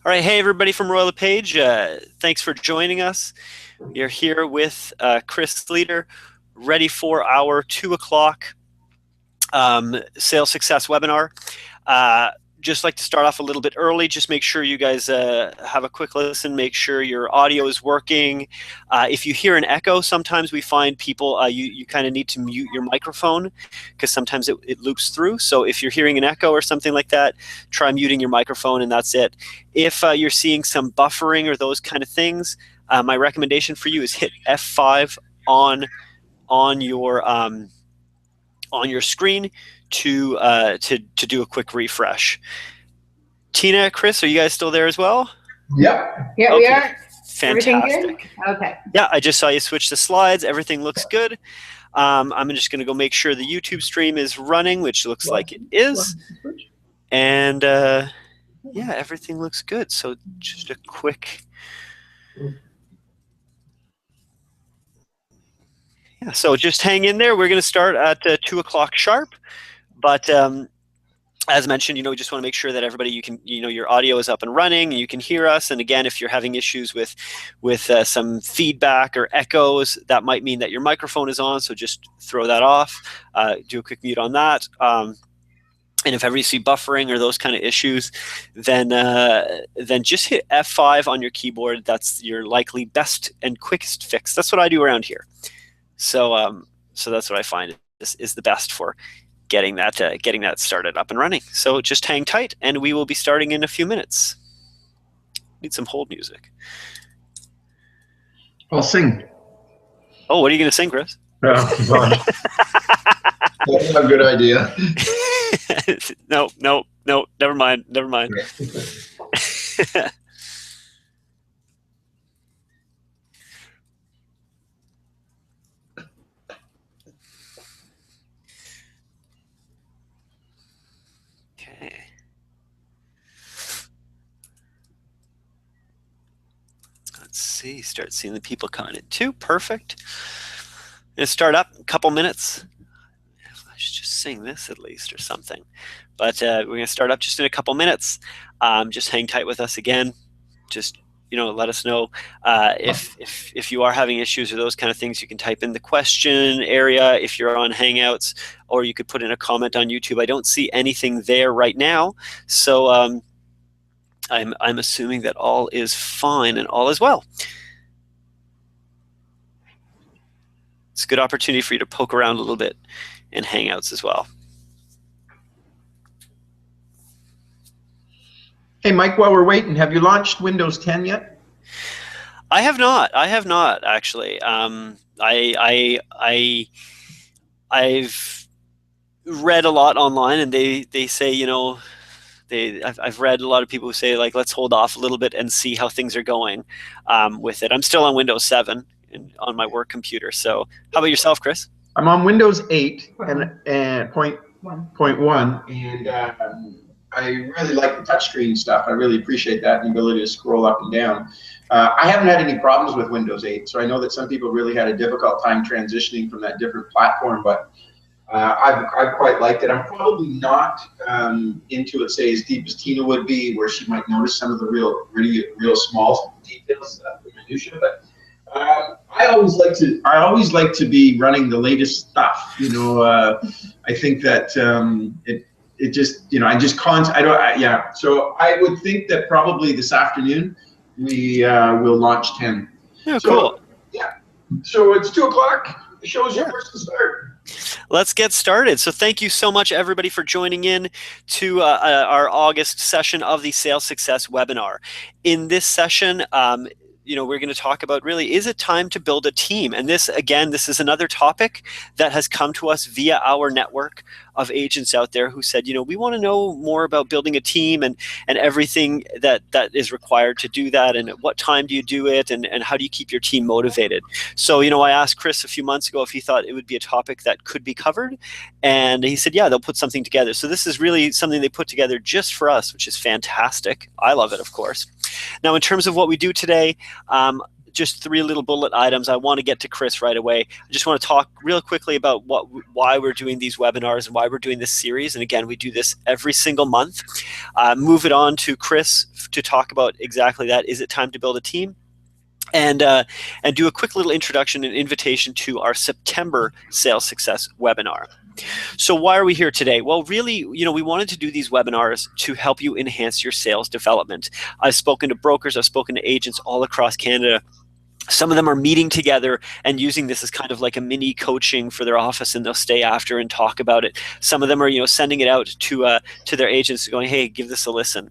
All right, hey everybody from Royal LePage. Thanks for joining us. You're here with Chris Leader, ready for our 2 o'clock sales success webinar. Just like to start off a little bit early. Just make sure you guys have a quick listen. Make sure your audio is working. If you hear an echo, sometimes we find people, you kind of need to mute your microphone because sometimes it loops through. So if you're hearing an echo or something like that, try muting your microphone and that's it. If you're seeing some buffering or those kind of things, my recommendation for you is hit F5 on your screen to do a quick refresh. Tina, Chris, are you guys still there as well? Yep. Yeah, Okay. we are. Fantastic. Okay. Yeah, I just saw you switch the slides. Everything looks good. I'm just going to go make sure the YouTube stream is running, which looks like it is. And yeah, everything looks good. So just a quick... Yeah, so just hang in there. We're going to start at 2 o'clock sharp. But as mentioned, we just want to make sure that everybody, your audio is up and running and you can hear us. And again, if you're having issues with some feedback or echoes, that might mean that your microphone is on. So just throw that off, do a quick mute on that. And if ever you see buffering or those kind of issues, then just hit F5 on your keyboard. That's your likely best and quickest fix. That's what I do around here. So so that's what I find is the best for getting that started up and running. So just hang tight, and we will be starting in a few minutes. Need some hold music. I'll sing. Oh, what are you going to sing, Chris? Oh, that's a good idea. No, never mind. Okay. Let's see, start seeing the people coming in too. Perfect. Gonna start up a couple minutes. I should just sing this at least or something. But we're gonna start up just in a couple minutes. Just hang tight with us again. Just let us know if you are having issues or those kind of things. You can type in the question area if you're on Hangouts, or you could put in a comment on YouTube. I don't see anything there right now, so I'm assuming that all is fine and all is well. It's a good opportunity for you to poke around a little bit in Hangouts as well. Hey, Mike, while we're waiting, have you launched Windows 10 yet? I have not actually. I've read a lot online, and they say, I've read a lot of people who say, like, let's hold off a little bit and see how things are going with it. I'm still on Windows 7 on my work computer. So how about yourself, Chris? I'm on Windows 8 and point one, and I really like the touchscreen stuff. I really appreciate that, the ability to scroll up and down. I haven't had any problems with Windows 8, so I know that some people really had a difficult time transitioning from that different platform, but I've quite liked it. I'm probably not into it, say, as deep as Tina would be, where she might notice some of the real small details, the minutia. But I always like to be running the latest stuff. I think that it just, yeah. So I would think that probably this afternoon we will launch 10. Yeah, cool. Yeah. So it's 2 o'clock. The show is yours to start. Let's get started. So thank you so much, everybody, for joining in to our August session of the Sales Success webinar. In this session, we're going to talk about, really, is it time to build a team? And this is another topic that has come to us via our network of agents out there who said, we want to know more about building a team and everything that is required to do that, and at what time do you do it, and how do you keep your team motivated? So, I asked Chris a few months ago if he thought it would be a topic that could be covered, and he said, yeah, they'll put something together. So this is really something they put together just for us, which is fantastic. I love it, of course. Now, in terms of what we do today, just 3 little bullet items. I want to get to Chris right away. I just want to talk real quickly about why we're doing these webinars and why we're doing this series. And again, we do this every single month. Move it on to Chris to talk about exactly that. Is it time to build a team? And do a quick little introduction and invitation to our September Sales Success webinar. So why are we here today? Well, really, we wanted to do these webinars to help you enhance your sales development. I've spoken to brokers, I've spoken to agents all across Canada. Some of them are meeting together and using this as kind of like a mini coaching for their office, and they'll stay after and talk about it. Some of them are, sending it out to their agents going, hey, give this a listen.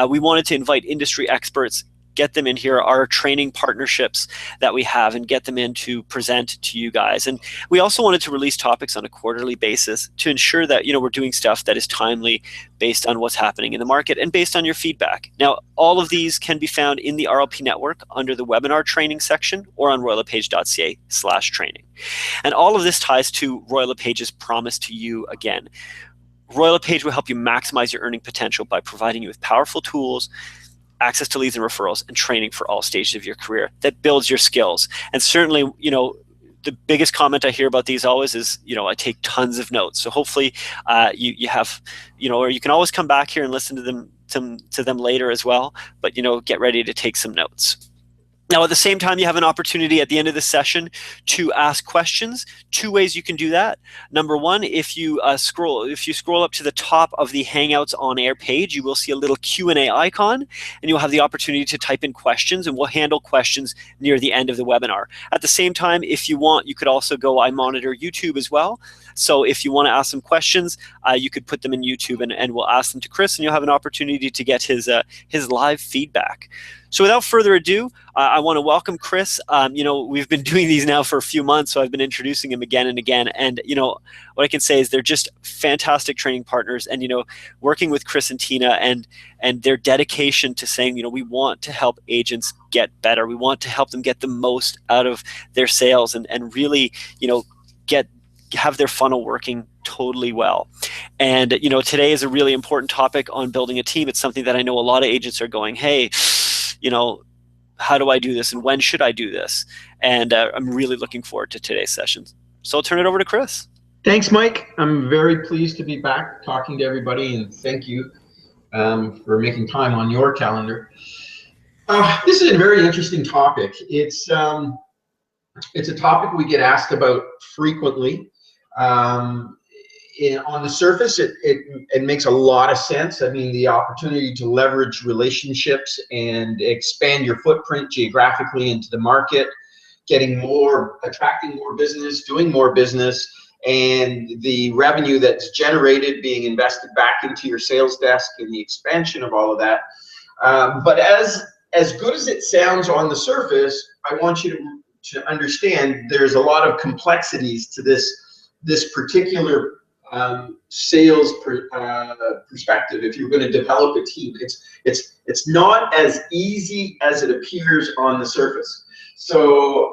We wanted to invite industry experts, get them in here, our training partnerships that we have, and get them in to present to you guys. And we also wanted to release topics on a quarterly basis to ensure that, we're doing stuff that is timely based on what's happening in the market and based on your feedback. Now, all of these can be found in the RLP network under the webinar training section or on royallepage.ca/training. And all of this ties to Royal LePage's promise to you again. Royal LePage will help you maximize your earning potential by providing you with powerful tools, access to leads and referrals, and training for all stages of your career that builds your skills. And certainly, the biggest comment I hear about these always is, I take tons of notes. So hopefully you have, or you can always come back here and listen to them later as well, but, get ready to take some notes. Now, at the same time, you have an opportunity at the end of the session to ask questions. 2 ways you can do that. Number one, if you scroll up to the top of the Hangouts on Air page, you will see a little Q&A icon, and you'll have the opportunity to type in questions, and we'll handle questions near the end of the webinar. At the same time, if you want, you could also go, I monitor YouTube as well. So if you want to ask some questions, you could put them in YouTube, and we'll ask them to Chris, and you'll have an opportunity to get his live feedback. So without further ado, I want to welcome Chris. We've been doing these now for a few months, so I've been introducing him again and again. And, what I can say is they're just fantastic training partners. And, working with Chris and Tina and their dedication to saying, we want to help agents get better. We want to help them get the most out of their sales and really, have their funnel working totally well. And, today is a really important topic on building a team. It's something that I know a lot of agents are going, hey, how do I do this and when should I do this? And I'm really looking forward to today's session. So I'll turn it over to Chris. Thanks, Mike. I'm very pleased to be back talking to everybody, and thank you for making time on your calendar. This is a very interesting topic. It's a topic we get asked about frequently. On the surface, it makes a lot of sense. I mean, the opportunity to leverage relationships and expand your footprint geographically into the market, attracting more business, doing more business, and the revenue that's generated being invested back into your sales desk and the expansion of all of that. But as good as it sounds on the surface, I want you to understand there's a lot of complexities to this particular sales perspective. If you're going to develop a team, it's not as easy as it appears on the surface. So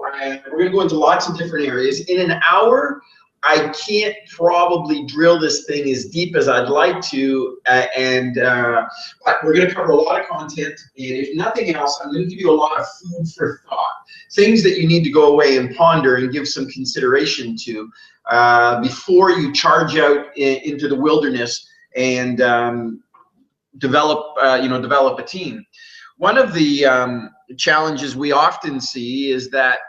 we're going to go into lots of different areas. In an hour, I can't probably drill this thing as deep as I'd like to, but we're going to cover a lot of content, and if nothing else, I'm going to give you a lot of food for thought, things that you need to go away and ponder and give some consideration to before you charge out into the wilderness and develop a team. One of the challenges we often see is that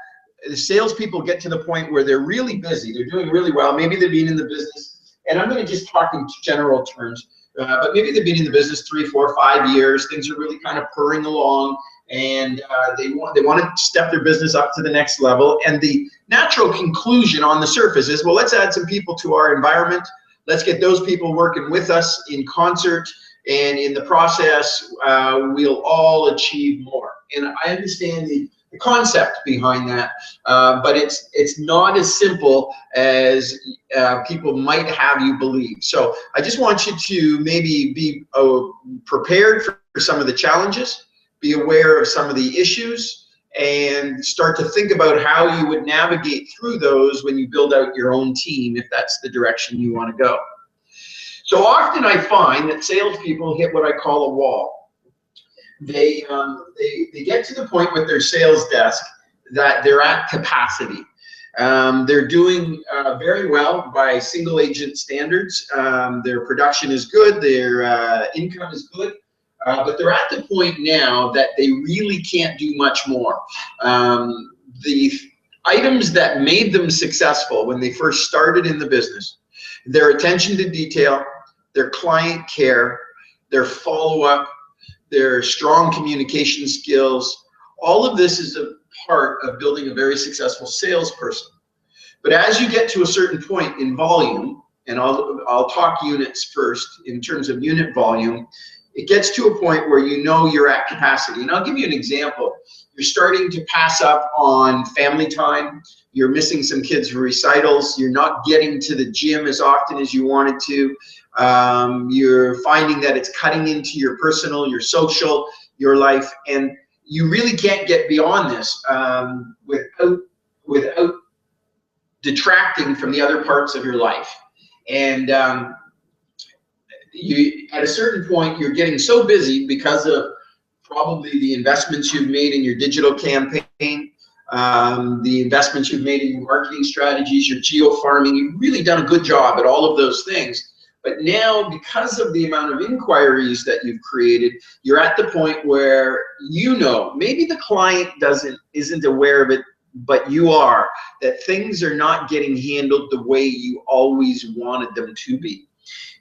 the salespeople get to the point where they're really busy, they're doing really well, maybe they've been in the business, and I'm going to just talk in general terms, but maybe they've been in the business 3, 4, 5 years, things are really kind of purring along, and they want to step their business up to the next level, and the natural conclusion on the surface is, well, let's add some people to our environment, let's get those people working with us in concert, and in the process, we'll all achieve more. And I understand the concept behind that, but it's not as simple as people might have you believe. So I just want you to maybe be prepared for some of the challenges, be aware of some of the issues, and start to think about how you would navigate through those when you build out your own team, if that's the direction you want to go. So often I find that salespeople hit what I call a wall. They get to the point with their sales desk that they're at capacity. They're doing very well by single agent standards. Their production is good, their income is good, but they're at the point now that they really can't do much more. The items that made them successful when they first started in the business, their attention to detail, their client care, their follow-up, their strong communication skills, all of this is a part of building a very successful salesperson. But as you get to a certain point in volume, and I'll talk units first in terms of unit volume, it gets to a point where you know you're at capacity. And I'll give you an example. You're starting to pass up on family time. You're missing some kids' recitals. You're not getting to the gym as often as you wanted to. You're finding that it's cutting into your personal, your social, your life, and you really can't get beyond this without detracting from the other parts of your life. And you, at a certain point, you're getting so busy because of probably the investments you've made in your digital campaign, the investments you've made in your marketing strategies, your geo-farming. You've really done a good job at all of those things. But now, because of the amount of inquiries that you've created, you're at the point where you know, maybe the client isn't aware of it, but you are, that things are not getting handled the way you always wanted them to be.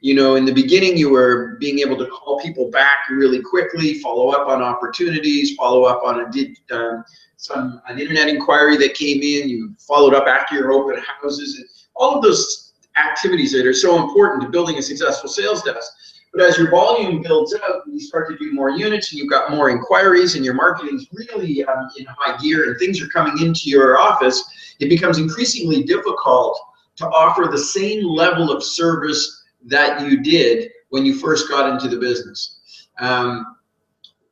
You know, in the beginning, you were being able to call people back really quickly, follow up on opportunities, follow up on an internet inquiry that came in, you followed up after your open houses, and all of those activities that are so important to building a successful sales desk. But as your volume builds out and you start to do more units and you've got more inquiries and your marketing's really in high gear and things are coming into your office, it becomes increasingly difficult to offer the same level of service that you did when you first got into the business. And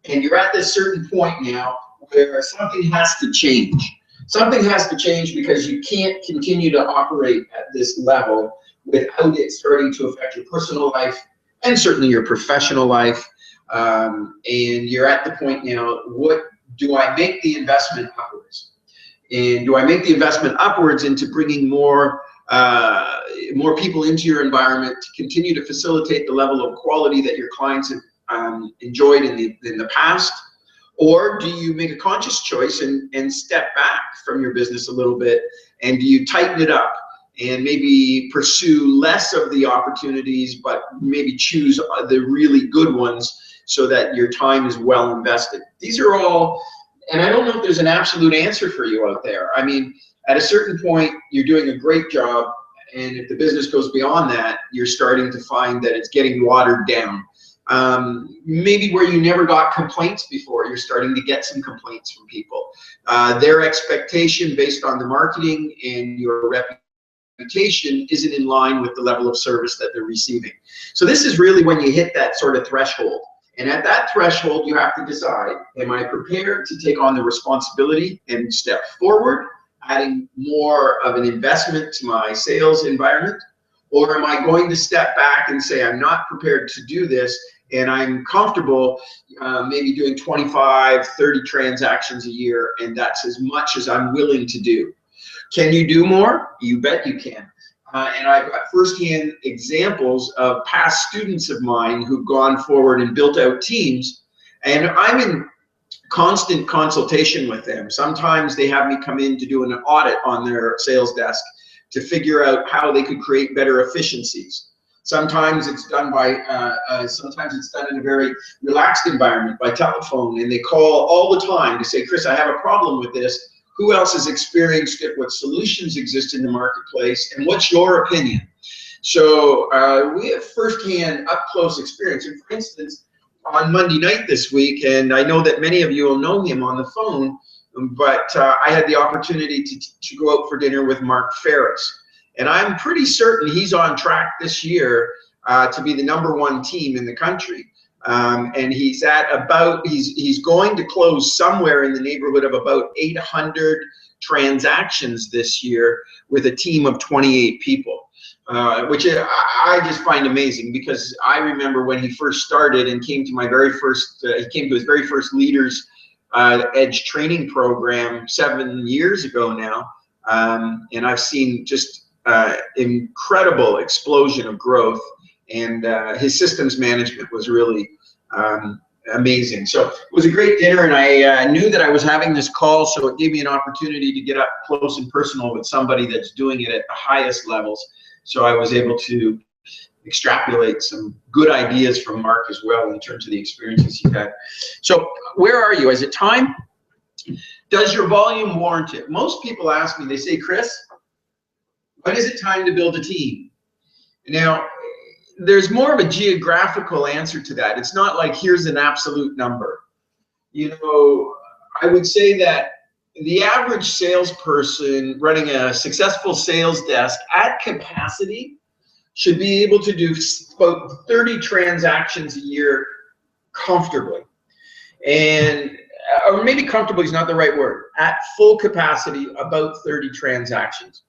you're at this certain point now where something has to change. Something has to change because you can't continue to operate at this level without it starting to affect your personal life and certainly your professional life. And you're at the point now, what do I make the investment upwards? And do I make the investment upwards into bringing more people into your environment to continue to facilitate the level of quality that your clients have enjoyed in the past? Or do you make a conscious choice and step back from your business a little bit, and do you tighten it up and maybe pursue less of the opportunities, but maybe choose the really good ones so that your time is well invested? These are all, and I don't know if there's an absolute answer for you out there. I mean, at a certain point, you're doing a great job, and if the business goes beyond that, you're starting to find that it's getting watered down. Maybe where you never got complaints before, you're starting to get some complaints from people. Their expectation based on the marketing and your reputation isn't in line with the level of service that they're receiving. So this is really when you hit that sort of threshold. And at that threshold, you have to decide, am I prepared to take on the responsibility and step forward, adding more of an investment to my sales environment? Or am I going to step back and say, I'm not prepared to do this, and I'm comfortable maybe doing 25, 30 transactions a year, and that's as much as I'm willing to do. Can you do more? You bet you can. And I've got firsthand examples of past students of mine who've gone forward and built out teams, and I'm in constant consultation with them. Sometimes they have me come in to do an audit on their sales desk to figure out how they could create better efficiencies. Sometimes it's done in a very relaxed environment by telephone, and they call all the time to say, Chris, I have a problem with this. Who else has experienced it? What solutions exist in the marketplace? And what's your opinion? So we have firsthand up-close experience. And for instance, on Monday night this week, and I know that many of you will know him on the phone, but I had the opportunity to go out for dinner with Mark Ferris. And I'm pretty certain he's on track this year to be the #1 team in the country. And he's going to close somewhere in the neighborhood of about 800 transactions this year with a team of 28 people, which I just find amazing, because I remember when he first started and came to his very first leaders Edge training program 7 years ago now, and I've seen just incredible explosion of growth, and his systems management was really amazing. So it was a great dinner, and I knew that I was having this call, so it gave me an opportunity to get up close and personal with somebody that's doing it at the highest levels. So I was able to extrapolate some good ideas from Mark as well in terms of the experiences he had. So where are you? Is it time? Does your volume warrant it? Most people ask me, they say, Chris, when is it time to build a team? Now, there's more of a geographical answer to that. It's not like here's an absolute number. You know, I would say that the average salesperson running a successful sales desk at capacity should be able to do about 30 transactions a year comfortably. And, or maybe comfortably is not the right word. At full capacity, about 30 transactions.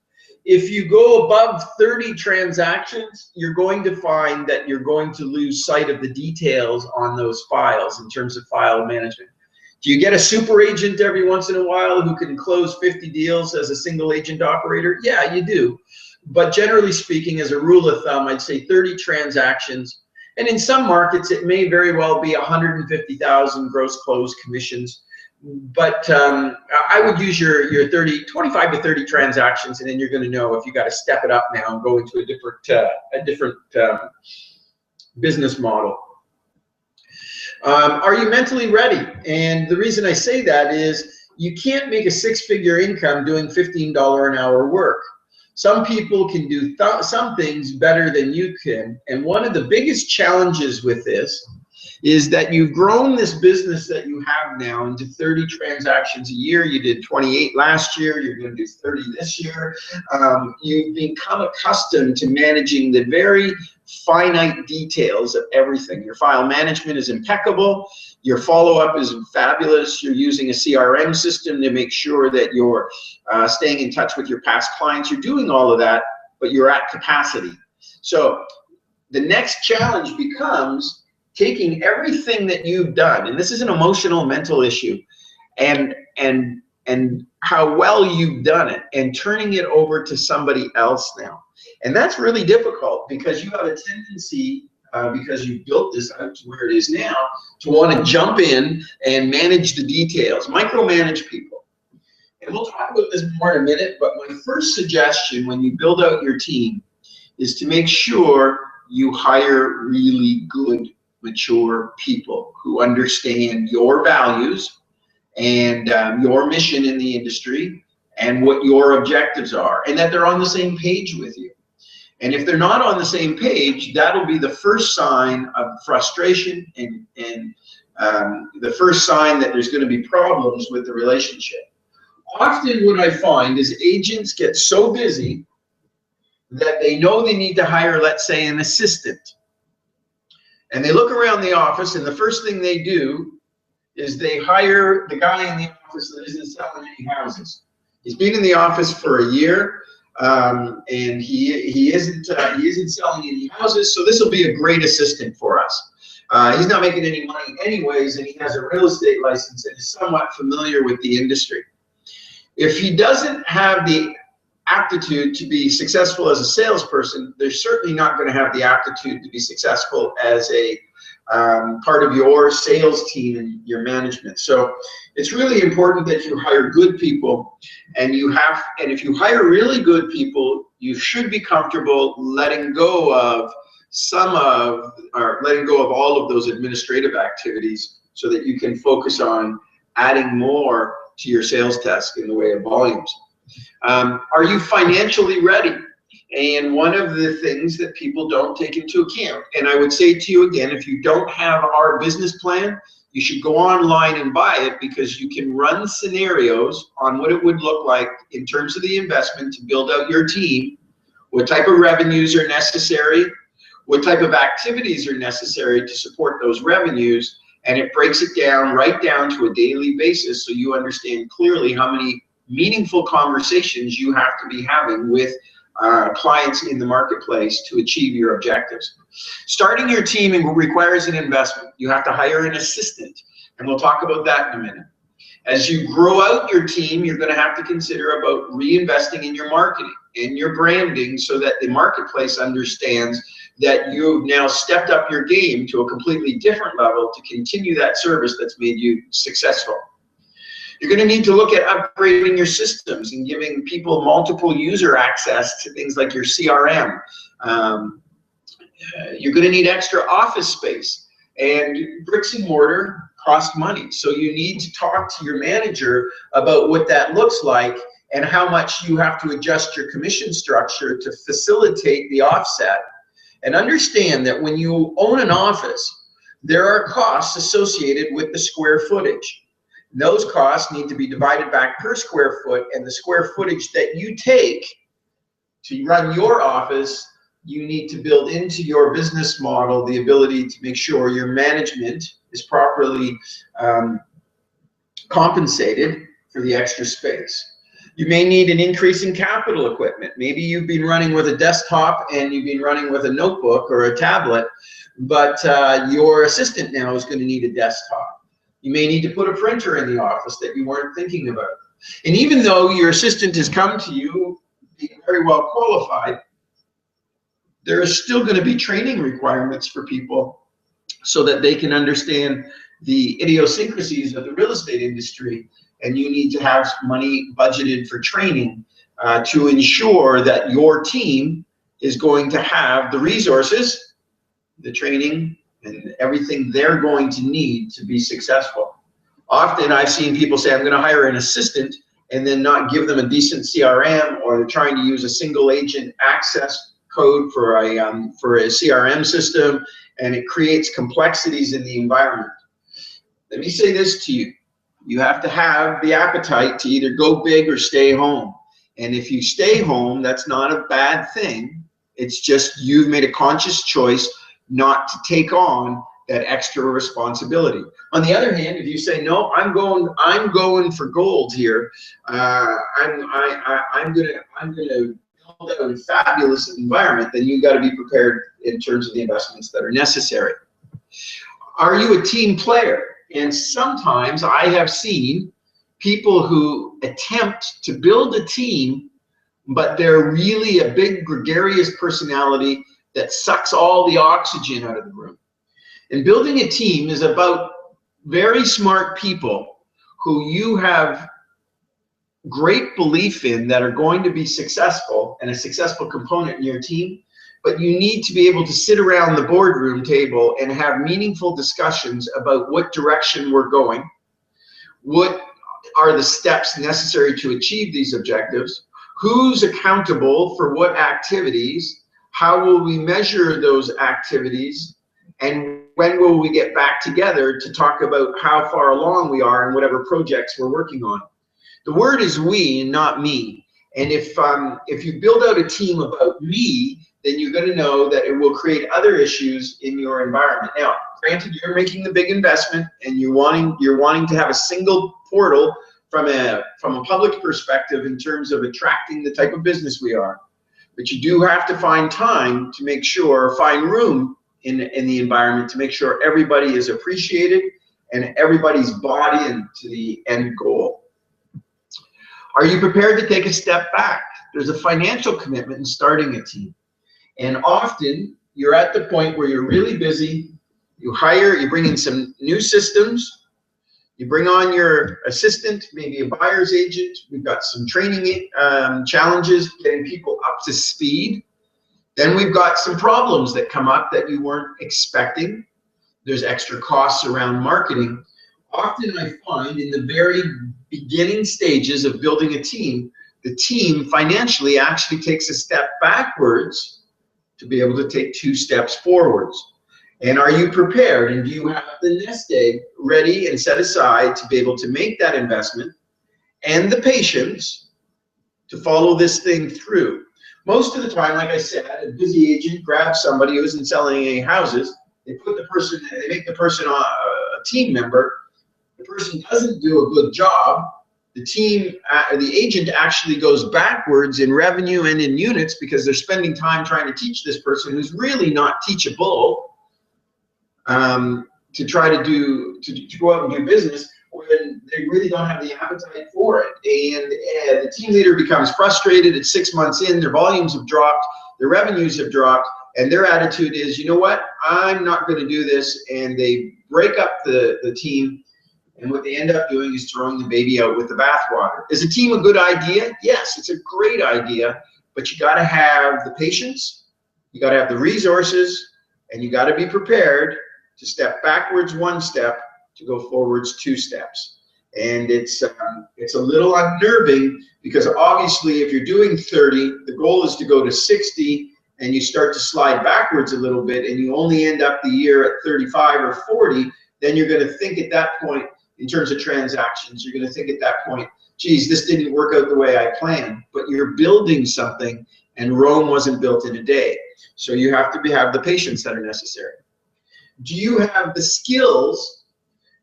If you go above 30 transactions, you're going to find that you're going to lose sight of the details on those files in terms of file management. Do you get a super agent every once in a while who can close 50 deals as a single agent operator? Yeah, you do. But generally speaking, as a rule of thumb, I'd say 30 transactions. And in some markets, it may very well be 150,000 gross closed commissions. But I would use your 25 to 30 transactions, and then you're going to know if you got to step it up now and go into a different business model. Are you mentally ready? And the reason I say that is you can't make a six-figure income doing $15 an hour work. Some people can do some things better than you can, and one of the biggest challenges with this is that you've grown this business that you have now into 30 transactions a year. You did 28 last year, you're going to do 30 this year. You've become accustomed to managing the very finite details of everything. Your file management is impeccable. Your follow-up is fabulous. You're using a CRM system to make sure that you're staying in touch with your past clients. You're doing all of that, but you're at capacity. So the next challenge becomes taking everything that you've done, and this is an emotional, mental issue, and how well you've done it, and turning it over to somebody else now. And that's really difficult because you have a tendency, because you built this out to where it is now, to want to jump in and manage the details, micromanage people. And we'll talk about this more in a minute, but my first suggestion when you build out your team is to make sure you hire really good, mature people who understand your values and your mission in the industry and what your objectives are, and that they're on the same page with you. And if they're not on the same page, that'll be the first sign of frustration and the first sign that there's going to be problems with the relationship. Often what I find is agents get so busy that they know they need to hire, let's say, an assistant. And they look around the office, and the first thing they do is they hire the guy in the office that isn't selling any houses. He's been in the office for a year, and he isn't selling any houses, so this will be a great assistant for us. He's not making any money anyways, and he has a real estate license and is somewhat familiar with the industry. If he doesn't have the aptitude to be successful as a salesperson, they're certainly not going to have the aptitude to be successful as a part of your sales team and your management. So it's really important that you hire good people, and if you hire really good people, you should be comfortable letting go of letting go of all of those administrative activities so that you can focus on adding more to your sales desk in the way of volumes. Are you financially ready? And one of the things that people don't take into account, and I would say to you again, if you don't have our business plan, you should go online and buy it, because you can run scenarios on what it would look like in terms of the investment to build out your team, what type of revenues are necessary, what type of activities are necessary to support those revenues, and it breaks it down right down to a daily basis so you understand clearly how many meaningful conversations you have to be having with clients in the marketplace to achieve your objectives. Starting your team requires an investment. You have to hire an assistant, and we'll talk about that in a minute. As you grow out your team, you're going to have to consider about reinvesting in your marketing and your branding so that the marketplace understands that you've now stepped up your game to a completely different level to continue that service that's made you successful. You're going to need to look at upgrading your systems and giving people multiple user access to things like your CRM. You're going to need extra office space, and bricks and mortar cost money. So you need to talk to your manager about what that looks like and how much you have to adjust your commission structure to facilitate the offset. And understand that when you own an office, there are costs associated with the square footage. Those costs need to be divided back per square foot, and the square footage that you take to run your office, you need to build into your business model the ability to make sure your management is properly compensated for the extra space. You may need an increase in capital equipment. Maybe you've been running with a desktop and you've been running with a notebook or a tablet, but your assistant now is going to need a desktop. You may need to put a printer in the office that you weren't thinking about. And even though your assistant has come to you being very well qualified, there is still going to be training requirements for people so that they can understand the idiosyncrasies of the real estate industry, and you need to have money budgeted for training to ensure that your team is going to have the resources, the training, and everything they're going to need to be successful. Often I've seen people say, I'm going to hire an assistant, and then not give them a decent CRM, or they're trying to use a single agent access code for a CRM system, and it creates complexities in the environment. Let me say this to you. You have to have the appetite to either go big or stay home. And if you stay home, that's not a bad thing. It's just you've made a conscious choice not to take on that extra responsibility. On the other hand, if you say, no, I'm going for gold here, I'm gonna build out a fabulous environment, then you've got to be prepared in terms of the investments that are necessary. Are you a team player? And sometimes I have seen people who attempt to build a team, but they're really a big gregarious personality that sucks all the oxygen out of the room. And building a team is about very smart people who you have great belief in that are going to be successful and a successful component in your team, but you need to be able to sit around the boardroom table and have meaningful discussions about what direction we're going, what are the steps necessary to achieve these objectives, who's accountable for what activities, how will we measure those activities, and when will we get back together to talk about how far along we are in whatever projects we're working on. The word is we and not me. And if you build out a team about me, then you're going to know that it will create other issues in your environment. Now, granted, you're making the big investment and you're wanting to have a single portal from a public perspective in terms of attracting the type of business we are. But you do have to find time to make sure, find room in the environment to make sure everybody is appreciated and everybody's bought into the end goal. Are you prepared to take a step back? There's a financial commitment in starting a team. And often you're at the point where you're really busy, you bring in some new systems, you bring on your assistant, maybe a buyer's agent, we've got some training challenges, getting people up to speed. Then we've got some problems that come up that you weren't expecting. There's extra costs around marketing. Often I find in the very beginning stages of building a team, the team financially actually takes a step backwards to be able to take 2 steps forwards. And are you prepared? And do you have the nest egg ready and set aside to be able to make that investment and the patience to follow this thing through? Most of the time, like I said, a busy agent grabs somebody who isn't selling any houses, they make the person a team member. The person doesn't do a good job. The agent actually goes backwards in revenue and in units because they're spending time trying to teach this person who's really not teachable to try to go out and do business when they really don't have the appetite for it. And the team leader becomes frustrated at 6 months in, their volumes have dropped, their revenues have dropped, and their attitude is, you know what, I'm not going to do this. And they break up the team. And what they end up doing is throwing the baby out with the bathwater. Is a team a good idea? Yes, it's a great idea, but you got to have the patience, you got to have the resources, and you got to be prepared to step backwards 1 step to go forwards 2 steps. And it's a little unnerving, because obviously if you're doing 30, the goal is to go to 60, and you start to slide backwards a little bit, and you only end up the year at 35 or 40, then you're going to think at that point, in terms of transactions, you're going to think at that point, geez, this didn't work out the way I planned. But you're building something, and Rome wasn't built in a day. So you have to have the patience that are necessary. Do you have the skills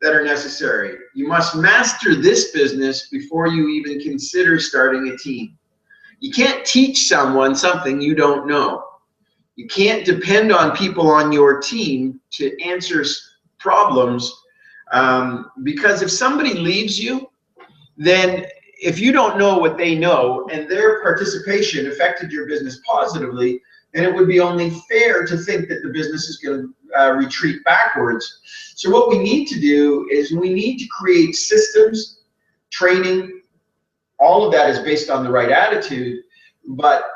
that are necessary? You must master this business before you even consider starting a team. You can't teach someone something you don't know. You can't depend on people on your team to answer problems, because if somebody leaves you, then if you don't know what they know and their participation affected your business positively, then it would be only fair to think that the business is going to retreat backwards. So what we need to do is we need to create systems, training. All of that is based on the right attitude, but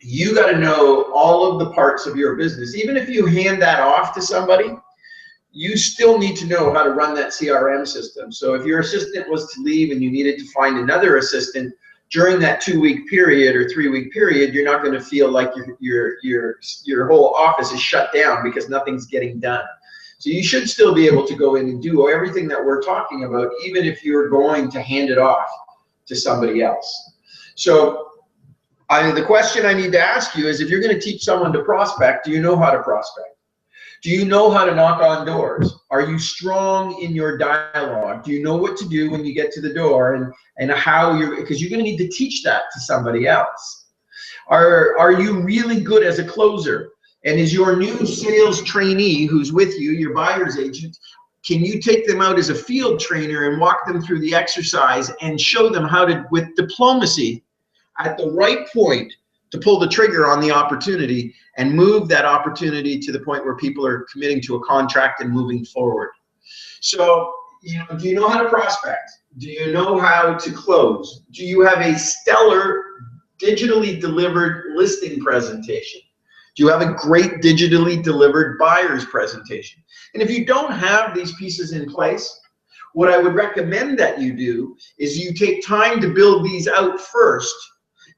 you got to know all of the parts of your business. Even if you hand that off to somebody, you still need to know how to run that CRM system. So if your assistant was to leave and you needed to find another assistant during that 2-week period or 3-week period, you're not going to feel like your whole office is shut down because nothing's getting done. So you should still be able to go in and do everything that we're talking about, even if you're going to hand it off to somebody else. So the question I need to ask you is, if you're going to teach someone to prospect, do you know how to prospect? Do you know how to knock on doors? Are you strong in your dialogue? Do you know what to do when you get to the door, and how you're, because you're going to need to teach that to somebody else. Are you really good as a closer? And is your new sales trainee who's with you, your buyer's agent, can you take them out as a field trainer and walk them through the exercise and show them how to, with diplomacy, at the right point, to pull the trigger on the opportunity and move that opportunity to the point where people are committing to a contract and moving forward? So, do you know how to prospect? Do you know how to close? Do you have a stellar digitally delivered listing presentation? Do you have a great digitally delivered buyer's presentation? And if you don't have these pieces in place, what I would recommend that you do is you take time to build these out first,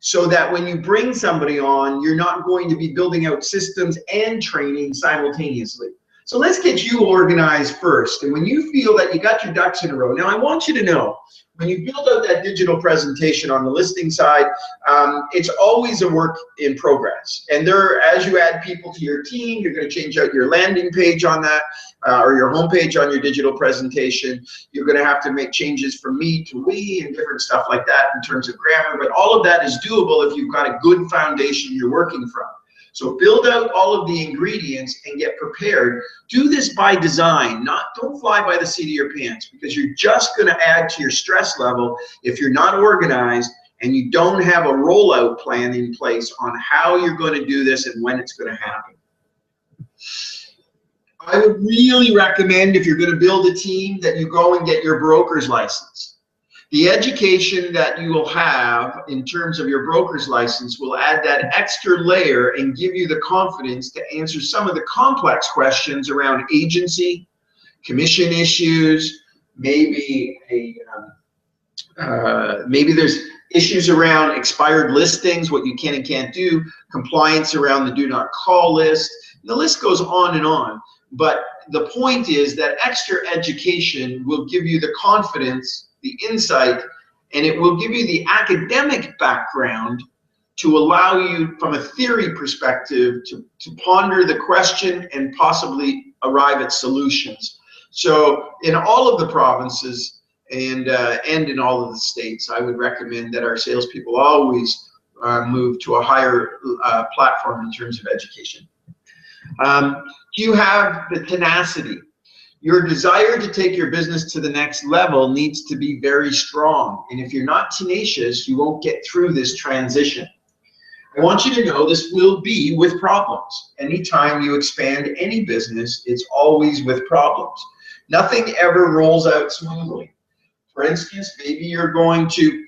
so that when you bring somebody on, you're not going to be building out systems and training simultaneously. So let's get you organized first. And when you feel that you got your ducks in a row, now I want you to know, when you build out that digital presentation on the listing side, it's always a work in progress. And as you add people to your team, you're going to change out your landing page on that, or your homepage on your digital presentation. You're going to have to make changes from me to we and different stuff like that in terms of grammar. But all of that is doable if you've got a good foundation you're working from. So build out all of the ingredients and get prepared. Do this by design, don't fly by the seat of your pants, because you're just going to add to your stress level if you're not organized and you don't have a rollout plan in place on how you're going to do this and when it's going to happen. I would really recommend, if you're going to build a team, that you go and get your broker's license. The education that you will have in terms of your broker's license will add that extra layer and give you the confidence to answer some of the complex questions around agency, commission issues, maybe there's issues around expired listings, what you can and can't do, compliance around the do not call list. The list goes on and on. But the point is that extra education will give you the confidence, the insight, and it will give you the academic background to allow you, from a theory perspective, to ponder the question and possibly arrive at solutions. So in all of the provinces and in all of the states, I would recommend that our salespeople always move to a higher platform in terms of education. Do you have the tenacity? Your desire to take your business to the next level needs to be very strong. And if you're not tenacious, you won't get through this transition. I want you to know this will be with problems. Anytime you expand any business, it's always with problems. Nothing ever rolls out smoothly. For instance, maybe you're going to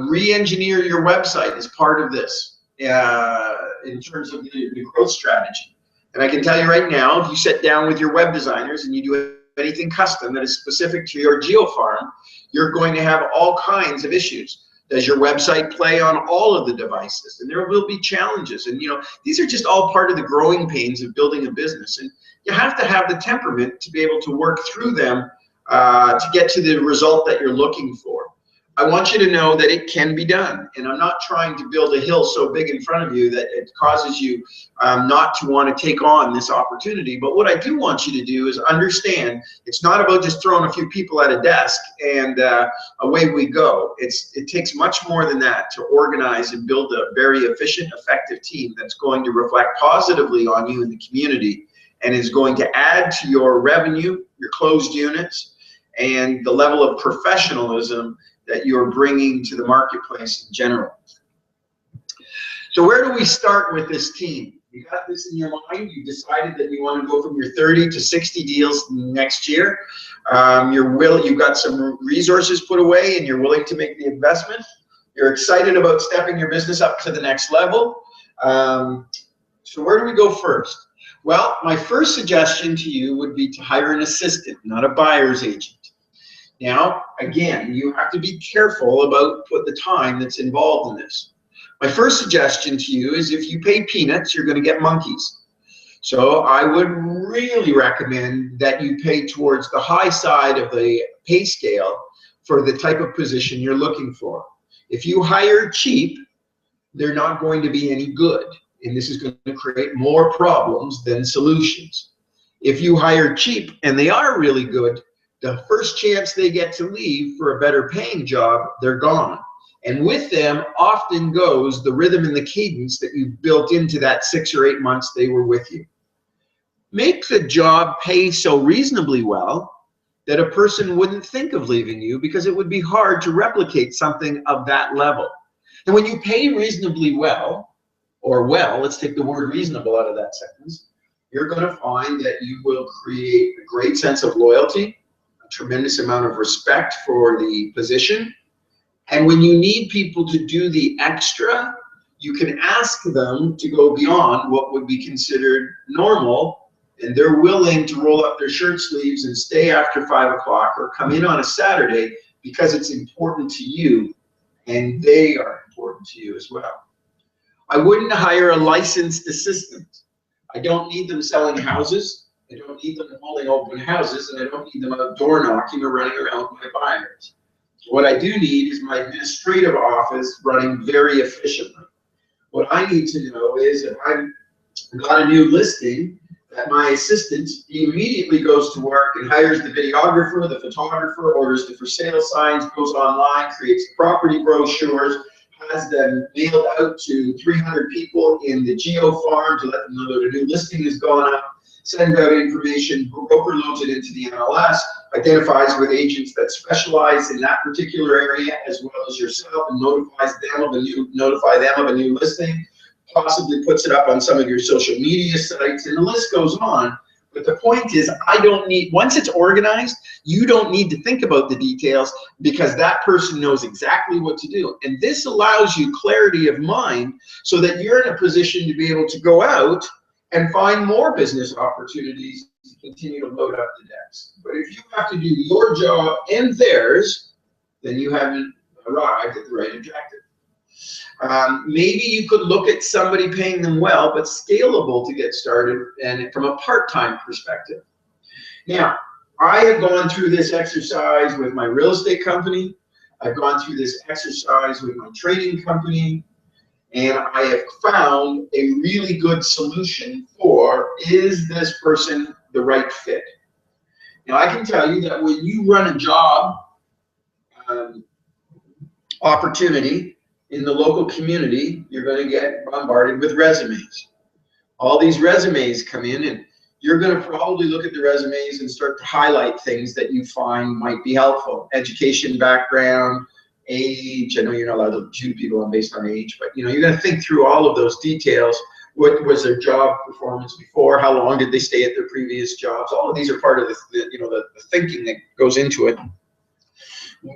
re-engineer your website as part of this in terms of the growth strategy. And I can tell you right now, if you sit down with your web designers and you do anything custom that is specific to your GeoFarm, you're going to have all kinds of issues. Does your website play on all of the devices? And there will be challenges. And these are just all part of the growing pains of building a business. And you have to have the temperament to be able to work through them to get to the result that you're looking for. I want you to know that it can be done. And I'm not trying to build a hill so big in front of you that it causes you not to want to take on this opportunity. But what I do want you to do is understand it's not about just throwing a few people at a desk and away we go. It takes much more than that to organize and build a very efficient, effective team that's going to reflect positively on you in the community and is going to add to your revenue, your closed units, and the level of professionalism that you're bringing to the marketplace in general. So where do we start with this team? You got this in your mind. You decided that you want to go from your 30 to 60 deals next year. You've got some resources put away and you're willing to make the investment. You're excited about stepping your business up to the next level. So where do we go first? Well, my first suggestion to you would be to hire an assistant, not a buyer's agent. Now, again, you have to be careful about the time that's involved in this. My first suggestion to you is if you pay peanuts, you're going to get monkeys. So I would really recommend that you pay towards the high side of the pay scale for the type of position you're looking for. If you hire cheap, they're not going to be any good. And this is going to create more problems than solutions. If you hire cheap and they are really good, the first chance they get to leave for a better paying job, they're gone. And with them often goes the rhythm and the cadence that you've built into that 6 or 8 months they were with you. Make the job pay so reasonably well that a person wouldn't think of leaving you because it would be hard to replicate something of that level. And when you pay reasonably well, let's take the word reasonable out of that sentence, you're going to find that you will create a great sense of loyalty, tremendous amount of respect for the position. And when you need people to do the extra, you can ask them to go beyond what would be considered normal, and they're willing to roll up their shirt sleeves and stay after 5 o'clock or come in on a Saturday because it's important to you and they are important to you as well. I wouldn't hire a licensed assistant. I don't need them selling houses. I don't need them holding open houses, and I don't need them out door knocking or running around with my buyers. What I do need is my administrative office running very efficiently. What I need to know is if I've got a new listing, that my assistant immediately goes to work and hires the videographer, the photographer, orders the for sale signs, goes online, creates property brochures, has them mailed out to 300 people in the GeoFarm to let them know that a new listing has gone up, sends out information, broker loads it into the MLS, identifies with agents that specialize in that particular area as well as yourself, and notify them of a new listing, possibly puts it up on some of your social media sites, and the list goes on. But the point is, once it's organized, you don't need to think about the details because that person knows exactly what to do. And this allows you clarity of mind so that you're in a position to be able to go out and find more business opportunities to continue to load up the desk. But if you have to do your job and theirs, then you haven't arrived at the right objective. Maybe you could look at somebody paying them well, but scalable to get started and from a part-time perspective. Now, I have gone through this exercise with my real estate company. I've gone through this exercise with my training company. And I have found a really good solution for, is this person the right fit? Now, I can tell you that when you run a job opportunity in the local community, you're going to get bombarded with resumes. All these resumes come in, and you're going to probably look at the resumes and start to highlight things that you find might be helpful. Education, background, age. I know you're not allowed to shoot people based on age, but you know, you're going to think through all of those details. What was their job performance before? How long did they stay at their previous jobs? All of these are part of the thinking that goes into it.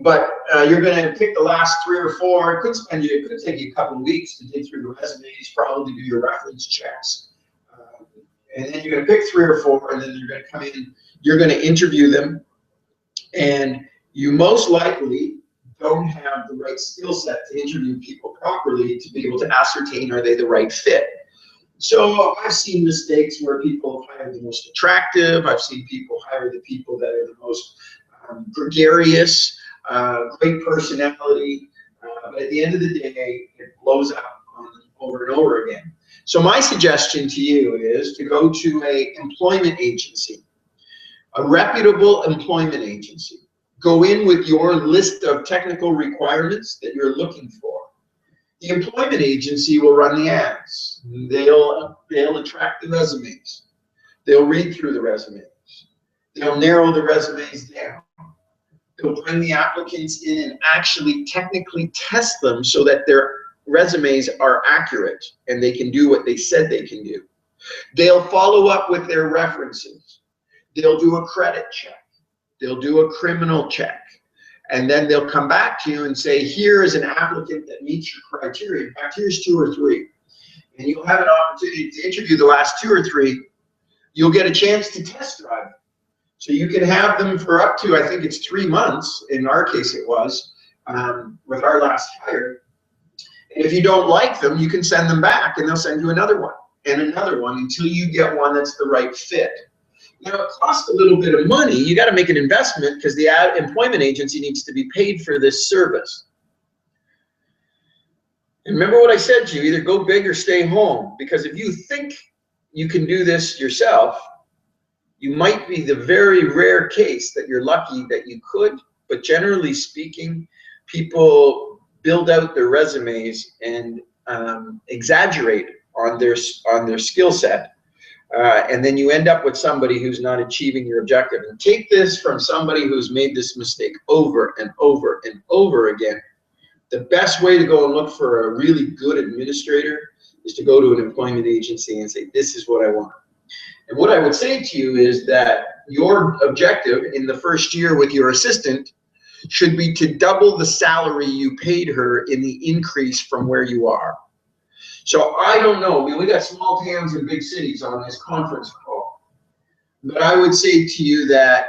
But you're going to pick the last 3 or 4. It could take you a couple of weeks to dig through the resumes, probably do your reference checks. And then you're going to pick 3 or 4, and then you're going to come in, you're going to interview them, and you most likely don't have the right skill set to interview people properly to be able to ascertain, are they the right fit? So I've seen mistakes where people hire the most attractive. I've seen people hire the people that are the most gregarious, great personality, but at the end of the day, it blows up over and over again. So my suggestion to you is to go to an employment agency, a reputable employment agency. Go in with your list of technical requirements that you're looking for. The employment agency will run the ads. They'll attract the resumes. They'll read through the resumes. They'll narrow the resumes down. They'll bring the applicants in and actually technically test them so that their resumes are accurate and they can do what they said they can do. They'll follow up with their references. They'll do a credit check. They'll do a criminal check. And then they'll come back to you and say, here is an applicant that meets your criteria. In fact, here's 2 or 3. And you'll have an opportunity to interview the last 2 or 3. You'll get a chance to test drive. So you can have them for up to, I think it's 3 months. In our case, it was, with our last hire. And if you don't like them, you can send them back and they'll send you another one and another one until you get one that's the right fit. Now, it costs a little bit of money. You got to make an investment because the employment agency needs to be paid for this service. And remember what I said to you, either go big or stay home, because if you think you can do this yourself, you might be the very rare case that you're lucky that you could, but generally speaking, people build out their resumes and exaggerate on their skill set. And then you end up with somebody who's not achieving your objective. And take this from somebody who's made this mistake over and over and over again. The best way to go and look for a really good administrator is to go to an employment agency and say, this is what I want. And what I would say to you is that your objective in the first year with your assistant should be to double the salary you paid her in the increase from where you are. So I don't know, we got small towns and big cities on this conference call, but I would say to you that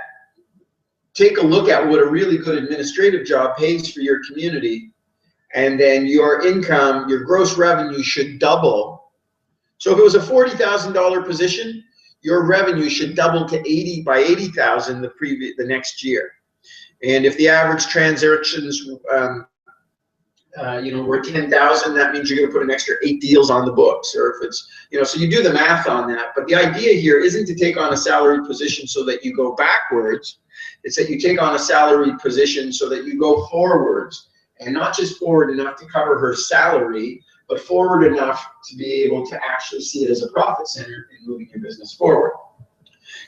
take a look at what a really good administrative job pays for your community, and then your income, your gross revenue should double. So if it was a $40,000 position, your revenue should double to $80,000 the next year. And if the average transactions we're 10,000, that means you're going to put an extra 8 deals on the books. Or if it's, so you do the math on that. But the idea here isn't to take on a salaried position so that you go backwards. It's that you take on a salaried position so that you go forwards, and not just forward enough to cover her salary, but forward enough to be able to actually see it as a profit center and moving your business forward.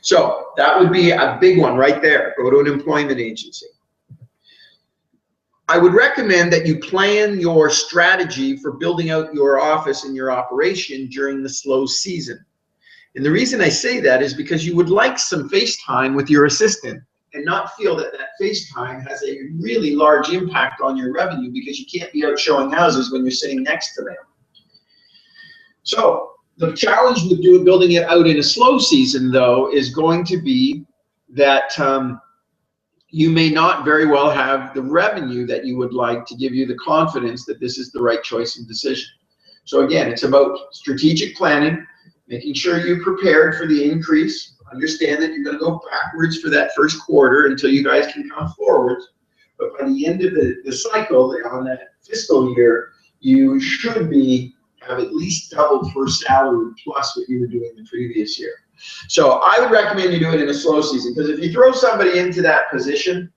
So that would be a big one right there. Go to an employment agency. I would recommend that you plan your strategy for building out your office and your operation during the slow season. And the reason I say that is because you would like some face time with your assistant and not feel that that face time has a really large impact on your revenue, because you can't be out showing houses when you're sitting next to them. So the challenge with building it out in a slow season, though, is going to be that you may not very well have the revenue that you would like to give you the confidence that this is the right choice and decision. So again, it's about strategic planning, making sure you're prepared for the increase. Understand that you're going to go backwards for that first quarter until you guys can come forward. But by the end of the cycle, on that fiscal year, you should have at least doubled for salary plus what you were doing the previous year. So I would recommend you do it in a slow season, because if you throw somebody into that position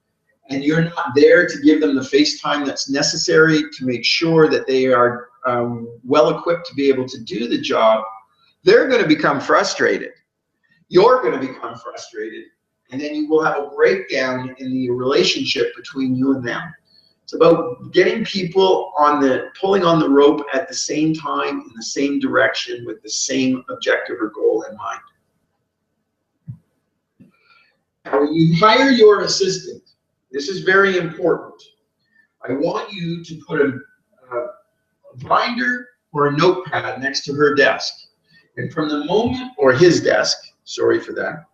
and you're not there to give them the face time that's necessary to make sure that they are well equipped to be able to do the job, they're going to become frustrated. you're going to become frustrated, and then you will have a breakdown in the relationship between you and them. It's about getting people pulling on the rope at the same time in the same direction with the same objective or goal in mind. Now, when you hire your assistant, this is very important. I want you to put a binder or a notepad next to her desk. And from the moment, or his desk, sorry for that,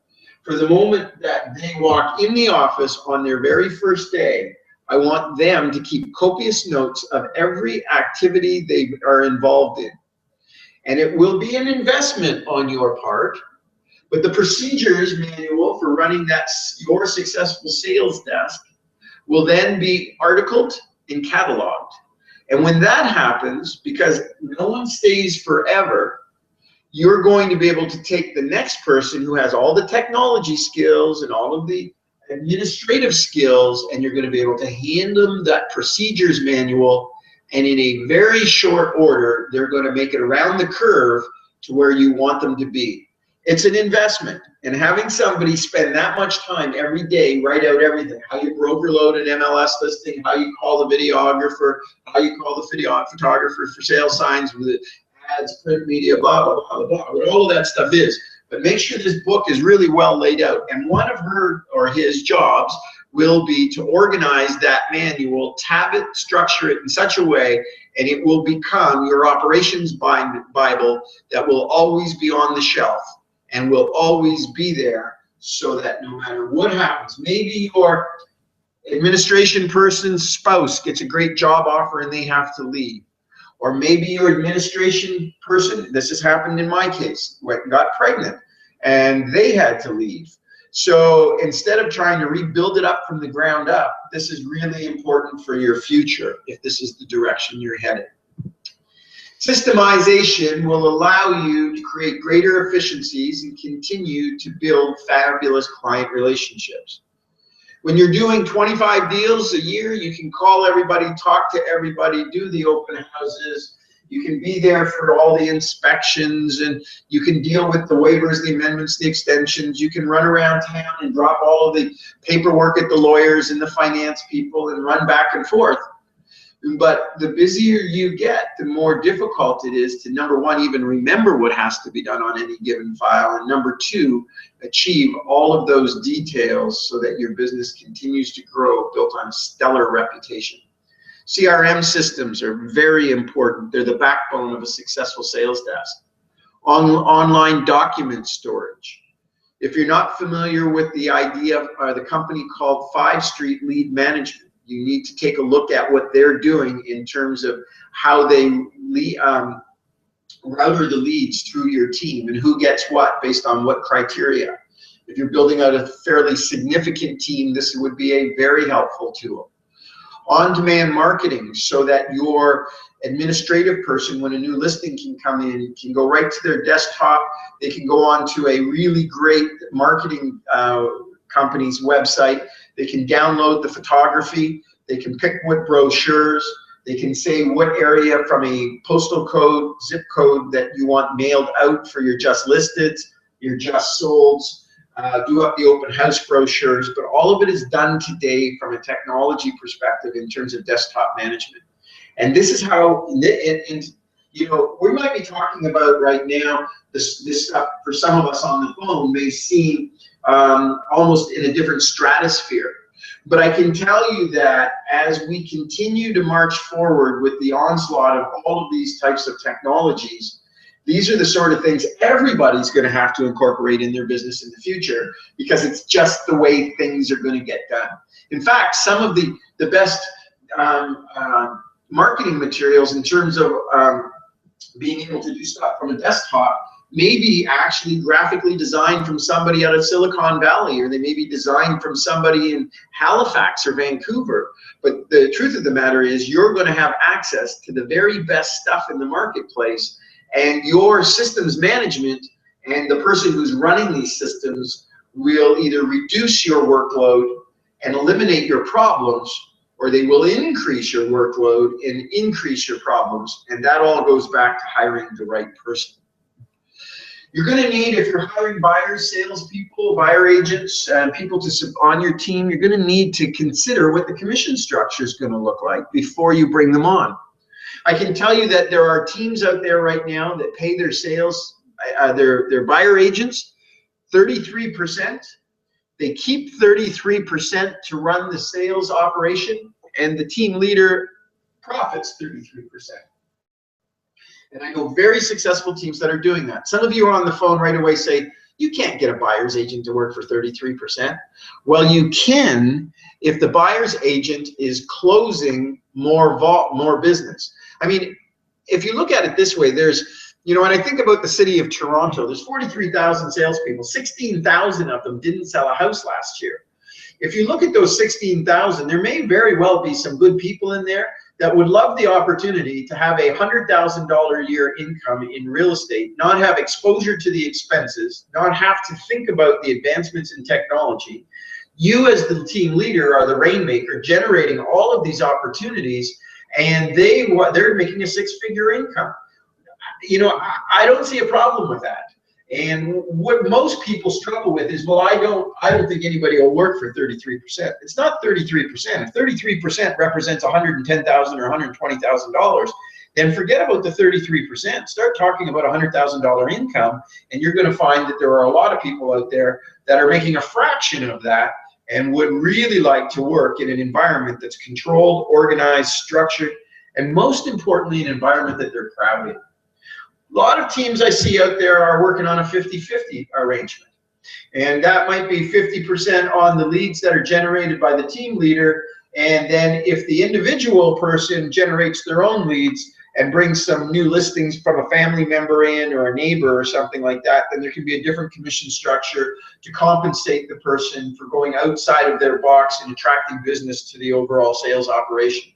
for the moment that they walk in the office on their very first day, I want them to keep copious notes of every activity they are involved in. And it will be an investment on your part, but the procedures manual for running your successful sales desk will then be articled and cataloged. And when that happens, because no one stays forever, you're going to be able to take the next person who has all the technology skills and all of the administrative skills, and you're going to be able to hand them that procedures manual, and in a very short order, they're going to make it around the curve to where you want them to be. It's an investment, and having somebody spend that much time every day, write out everything, how you broker load an MLS listing, how you call the videographer, how you call the photographer for sales signs with ads, print media, blah, blah, blah, blah, what all of that stuff is. But make sure this book is really well laid out. And one of her or his jobs will be to organize that manual, tab it, structure it in such a way, and it will become your operations Bible that will always be on the shelf and will always be there, so that no matter what happens, maybe your administration person's spouse gets a great job offer and they have to leave. Or maybe your administration person, this has happened in my case, got pregnant and they had to leave. So instead of trying to rebuild it up from the ground up, this is really important for your future if this is the direction you're headed. Systemization will allow you to create greater efficiencies and continue to build fabulous client relationships. When you're doing 25 deals a year, you can call everybody, talk to everybody, do the open houses. You can be there for all the inspections, and you can deal with the waivers, the amendments, the extensions. You can run around town and drop all of the paperwork at the lawyers and the finance people and run back and forth. But the busier you get, the more difficult it is to, number one, even remember what has to be done on any given file, and number two, achieve all of those details so that your business continues to grow, built on a stellar reputation. CRM systems are very important. They're the backbone of a successful sales desk. Online document storage. If you're not familiar with the idea of the company called 5 Street Lead Management, you need to take a look at what they're doing in terms of how they router the leads through your team and who gets what based on what criteria. If you're building out a fairly significant team, this would be a very helpful tool. On-demand marketing, so that your administrative person, when a new listing can come in, can go right to their desktop. They can go on to a really great marketing company's website. They can download the photography. They can pick what brochures. They can say what area from a postal code, zip code that you want mailed out for your just listed, your just solds. Do up the open house brochures, but all of it is done today from a technology perspective in terms of desktop management. And this is how, and you know, we might be talking about right now, this stuff for some of us on the phone may seem almost in a different stratosphere. But I can tell you that as we continue to march forward with the onslaught of all of these types of technologies, these are the sort of things everybody's going to have to incorporate in their business in the future, because it's just the way things are going to get done. In fact, some of the best marketing materials in terms of being able to do stuff from a desktop may be actually graphically designed from somebody out of Silicon Valley, or they may be designed from somebody in Halifax or Vancouver. But the truth of the matter is, you're going to have access to the very best stuff in the marketplace, and your systems management and the person who's running these systems will either reduce your workload and eliminate your problems, or they will increase your workload and increase your problems. And that all goes back to hiring the right person. You're going to need, if you're hiring buyers, salespeople, buyer agents, people on your team, you're going to need to consider what the commission structure is going to look like before you bring them on. I can tell you that there are teams out there right now that pay their sales, their buyer agents 33%. They keep 33% to run the sales operation, and the team leader profits 33%. And I know very successful teams that are doing that. Some of you are on the phone right away say, you can't get a buyer's agent to work for 33%. Well, you can if the buyer's agent is closing more business. I mean, if you look at it this way, there's, you know, when I think about the city of Toronto, there's 43,000 salespeople. 16,000 of them didn't sell a house last year. If you look at those 16,000, there may very well be some good people in there that would love the opportunity to have a $100,000 a year income in real estate, not have exposure to the expenses, not have to think about the advancements in technology. You as the team leader are the rainmaker generating all of these opportunities, and they're making a six-figure income. You know, I don't see a problem with that. And what most people struggle with is, well, I don't think anybody will work for 33%. It's not 33%. If 33% represents $110,000 or $120,000, then forget about the 33%. Start talking about $100,000 income, and you're going to find that there are a lot of people out there that are making a fraction of that and would really like to work in an environment that's controlled, organized, structured, and most importantly, an environment that they're proud in. A lot of teams I see out there are working on a 50-50 arrangement. And that might be 50% on the leads that are generated by the team leader. And then if the individual person generates their own leads and brings some new listings from a family member in or a neighbor or something like that, then there can be a different commission structure to compensate the person for going outside of their box and attracting business to the overall sales operation.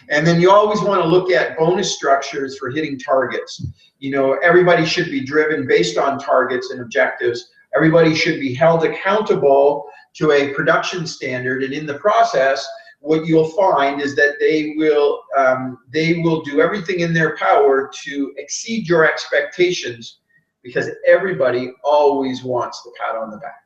And then you always want to look at bonus structures for hitting targets. You know, everybody should be driven based on targets and objectives. Everybody should be held accountable to a production standard, and in the process, what you'll find is that they will do everything in their power to exceed your expectations, because everybody always wants the pat on the back.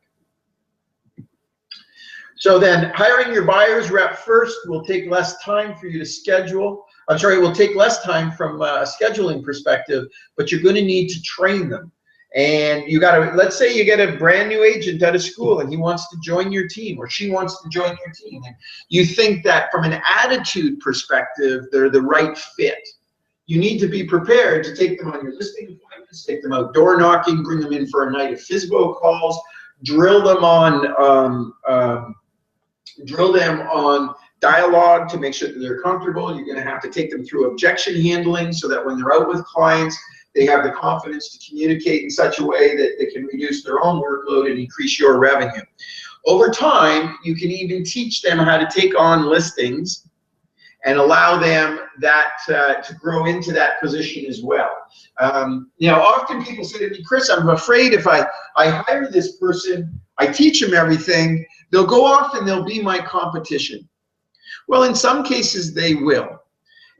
So then hiring your buyer's rep first will take less time for you to schedule. I'm sorry, it will take less time from a scheduling perspective, but you're going to need to train them. And you got to, let's say you get a brand new agent out of school and he wants to join your team or she wants to join your team. And you think that from an attitude perspective, they're the right fit. You need to be prepared to take them on your listing appointments, take them out door knocking, bring them in for a night of FSBO calls, drill them on dialogue to make sure that they're comfortable. You're going to have to take them through objection handling so that when they're out with clients, they have the confidence to communicate in such a way that they can reduce their own workload and increase your revenue. Over time, you can even teach them how to take on listings and allow them that to grow into that position as well. You know, often people say to me, Chris, I'm afraid if I hire this person, I teach them everything, they'll go off and they'll be my competition. Well, in some cases they will.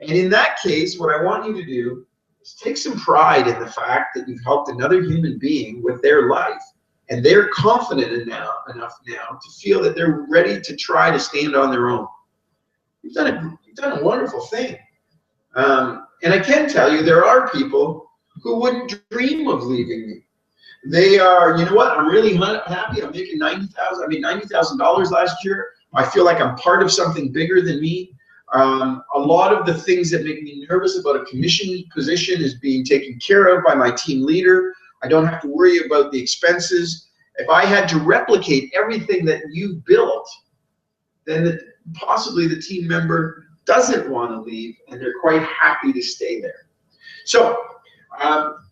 And in that case, what I want you to do is take some pride in the fact that you've helped another human being with their life, and they're confident enough now to feel that they're ready to try to stand on their own. You've done a wonderful thing. And I can tell you there are people who wouldn't dream of leaving me. They are, you know what, I'm really happy. I'm making $90,000 last year. I feel like I'm part of something bigger than me. A lot of the things that make me nervous about a commission position is being taken care of by my team leader. I don't have to worry about the expenses. If I had to replicate everything that you built, then possibly the team member doesn't want to leave and they're quite happy to stay there. So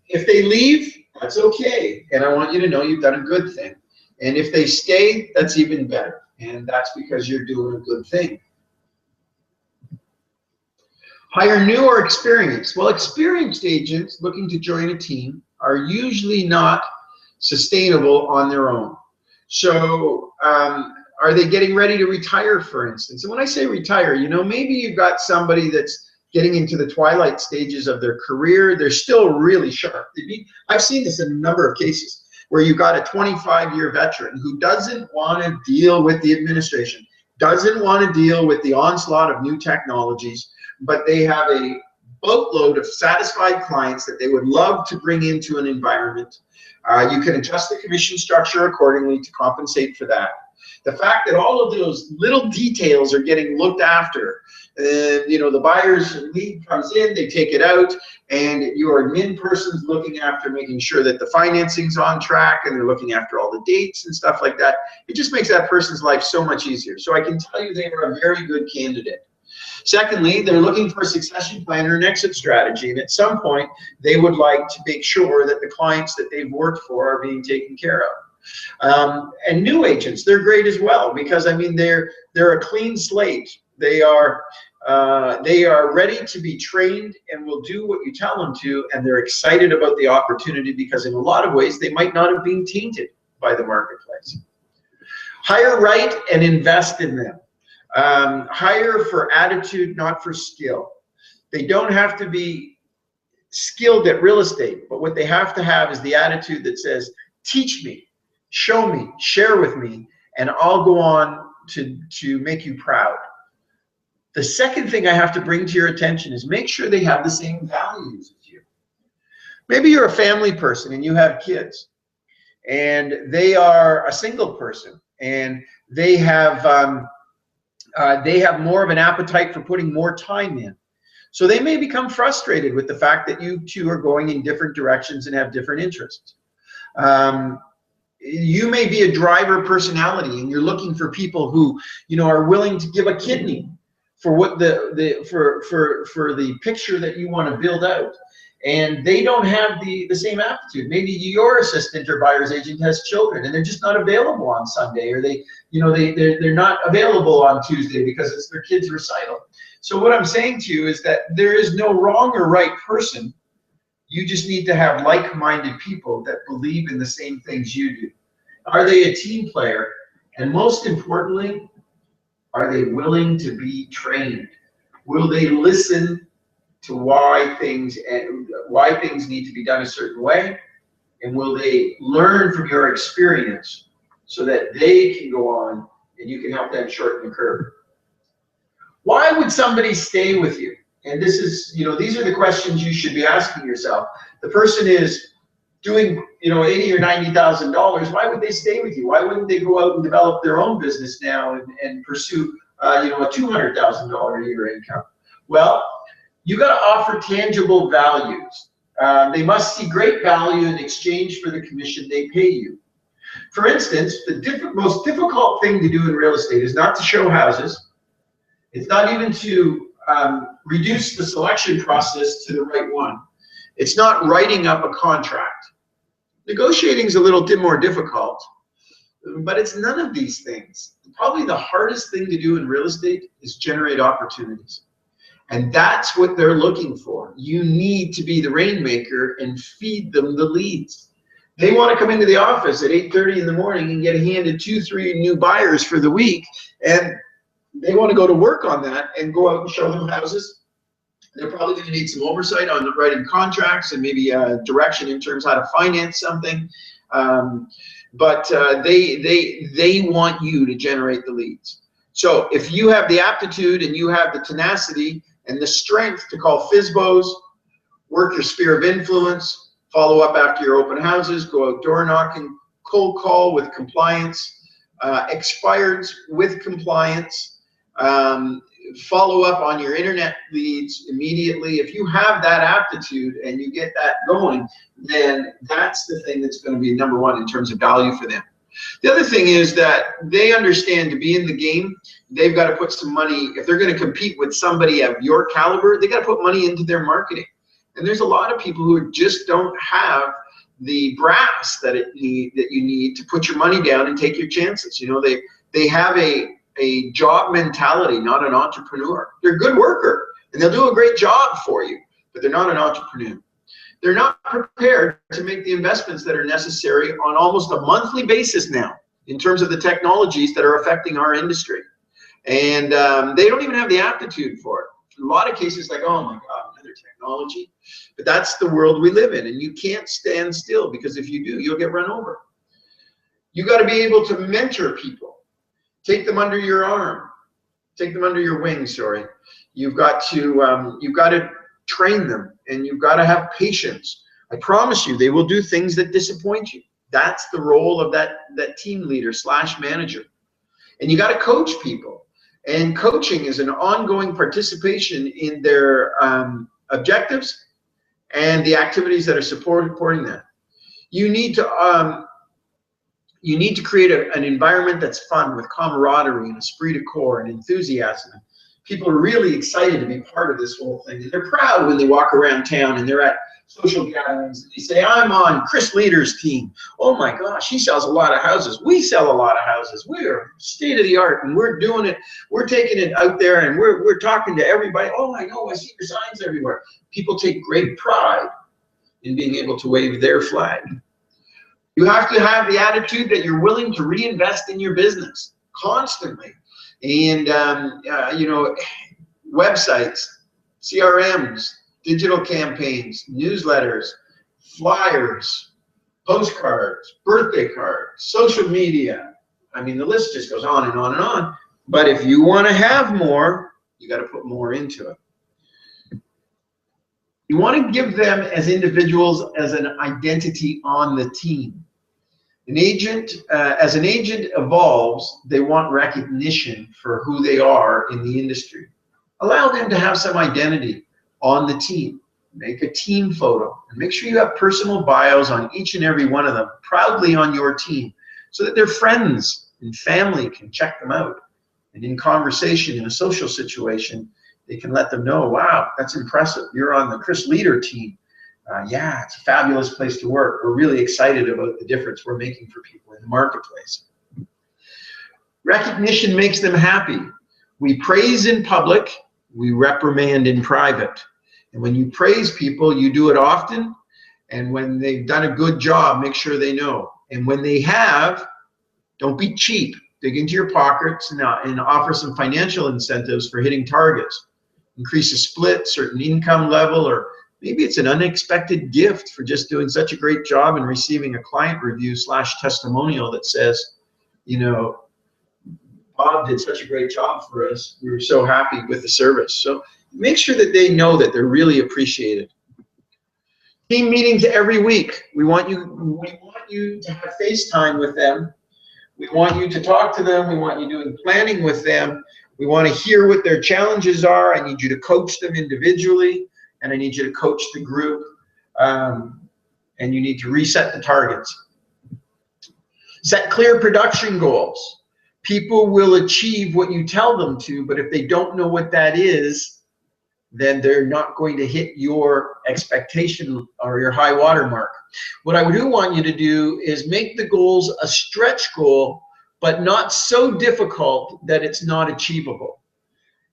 if they leave, that's okay. And I want you to know you've done a good thing. And if they stay, that's even better. And that's because you're doing a good thing. Hire new or experienced. Well, experienced agents looking to join a team are usually not sustainable on their own. So are they getting ready to retire, for instance? And when I say retire, you know, maybe you've got somebody that's getting into the twilight stages of their career, they're still really sharp. I've seen this in a number of cases where you've got a 25-year veteran who doesn't want to deal with the administration, doesn't want to deal with the onslaught of new technologies, but they have a boatload of satisfied clients that they would love to bring into an environment. You can adjust the commission structure accordingly to compensate for that. The fact that all of those little details are getting looked after, you know, the buyer's lead comes in, they take it out, and your admin person's looking after making sure that the financing's on track, and they're looking after all the dates and stuff like that. It just makes that person's life so much easier. So I can tell you they are a very good candidate. Secondly, they're looking for a succession plan or an exit strategy, and at some point they would like to make sure that the clients that they've worked for are being taken care of. And new agents, they're great as well, because I mean they're a clean slate. They are ready to be trained and will do what you tell them to, and they're excited about the opportunity because in a lot of ways they might not have been tainted by the marketplace. Hire right and invest in them. Hire for attitude, not for skill. They don't have to be skilled at real estate, but what they have to have is the attitude that says, teach me, show me, share with me, and I'll go on to make you proud. The second thing I have to bring to your attention is make sure they have the same values as you. Maybe you're a family person and you have kids, and they are a single person, and they have more of an appetite for putting more time in. So they may become frustrated with the fact that you two are going in different directions and have different interests. You may be a driver personality and you're looking for people who, you know, are willing to give a kidney for what for the picture that you want to build out. And they don't have the same aptitude. Maybe your assistant or buyer's agent has children and they're just not available on Sunday, or they're not available on Tuesday because it's their kid's recital. So what I'm saying to you is that there is no wrong or right person. You just need to have like-minded people that believe in the same things you do. Are they a team player? And most importantly, are they willing to be trained? Will they listen to why things need to be done a certain way? And will they learn from your experience so that they can go on and you can help them shorten the curve? Why would somebody stay with you? And this is, you know, these are the questions you should be asking yourself. The person is doing, you know, $80,000 or $90,000. Why would they stay with you? Why wouldn't they go out and develop their own business now and pursue, you know, a $200,000 a year income? Well, you got to offer tangible values. They must see great value in exchange for the commission they pay you. For instance, the most difficult thing to do in real estate is not to show houses. It's not even to reduce the selection process to the right one. It's not writing up a contract. Negotiating is a little bit more difficult, but it's none of these things. Probably the hardest thing to do in real estate is generate opportunities. And that's what they're looking for. You need to be the rainmaker and feed them the leads. They want to come into the office at 8:30 in the morning and get handed 2-3 new buyers for the week, and they want to go to work on that and go out and show them houses. They're probably going to need some oversight on writing contracts and maybe direction in terms of how to finance something. But they want you to generate the leads. So if you have the aptitude and you have the tenacity and the strength to call FSBOs, work your sphere of influence, follow up after your open houses, go out door knocking, cold call with compliance, expireds with compliance, follow up on your internet leads immediately. If you have that aptitude and you get that going, then that's the thing that's going to be number one in terms of value for them. The other thing is that they understand to be in the game, they've got to put some money. If they're going to compete with somebody of your caliber, they got to put money into their marketing. And there's a lot of people who just don't have the brass that you need to put your money down and take your chances. You know, they have a job mentality, not an entrepreneur. They're a good worker and they'll do a great job for you, but they're not an entrepreneur. They're not prepared to make the investments that are necessary on almost a monthly basis now in terms of the technologies that are affecting our industry. And they don't even have the aptitude for it. in a lot of cases, like, oh my God, another technology. But that's the world we live in, and you can't stand still, because if you do, you'll get run over. You got to be able to mentor people, take them under your arm, take them under your wing. Sorry, you've got to train them, and you've got to have patience. I promise you, they will do things that disappoint you. That's the role of that team leader / manager. And you got to coach people. And coaching is an ongoing participation in their objectives and the activities that are supporting that. You need to create an environment that's fun, with camaraderie and esprit de corps and enthusiasm. People are really excited to be part of this whole thing. And they're proud when they walk around town and they're at social gatherings and they say, I'm on Chris Leader's team. Oh my gosh, he sells a lot of houses. We sell a lot of houses. We're state of the art, and we're doing it. We're taking it out there, and we're talking to everybody. Oh, I know, I see your signs everywhere. People take great pride in being able to wave their flag. You have to have the attitude that you're willing to reinvest in your business constantly. And, websites, CRMs, digital campaigns, newsletters, flyers, postcards, birthday cards, social media. I mean, the list just goes on and on and on. But if you want to have more, you got to put more into it. You want to give them as individuals as an identity on the team. An agent, as an agent evolves, they want recognition for who they are in the industry. Allow them to have some identity on the team. Make a team photo, and make sure you have personal bios on each and every one of them, proudly on your team, so that their friends and family can check them out. And in conversation, in a social situation, they can let them know, wow, that's impressive. You're on the Chris Leader team. Yeah, it's a fabulous place to work. We're really excited about the difference we're making for people in the marketplace. Recognition makes them happy. We praise in public, we reprimand in private. And when you praise people, you do it often. And when they've done a good job, make sure they know. And when they have, don't be cheap. Dig into your pockets and offer some financial incentives for hitting targets. Increase a split, certain income level, or maybe it's an unexpected gift for just doing such a great job and receiving a client review / testimonial that says, you know, Bob did such a great job for us. We were so happy with the service. So make sure that they know that they're really appreciated. Team meetings every week. We want you to have FaceTime with them. We want you to talk to them. We want you doing planning with them. We want to hear what their challenges are. I need you to coach them individually, and I need you to coach the group. And you need to reset the targets. Set clear production goals. People will achieve what you tell them to, but if they don't know what that is, then they're not going to hit your expectation or your high water mark. What I do want you to do is make the goals a stretch goal, but not so difficult that it's not achievable.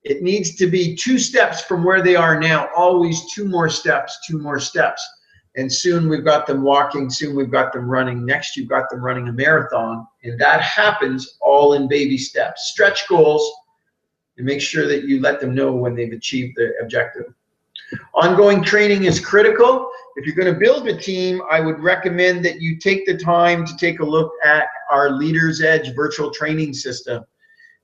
It needs to be 2 steps from where they are now, always 2 more steps, 2 more steps. And soon we've got them walking, soon we've got them running. Next, you've got them running a marathon. And that happens all in baby steps. Stretch goals, and make sure that you let them know when they've achieved the objective. Ongoing training is critical. If you're going to build a team, I would recommend that you take the time to take a look at our Leaders Edge virtual training system.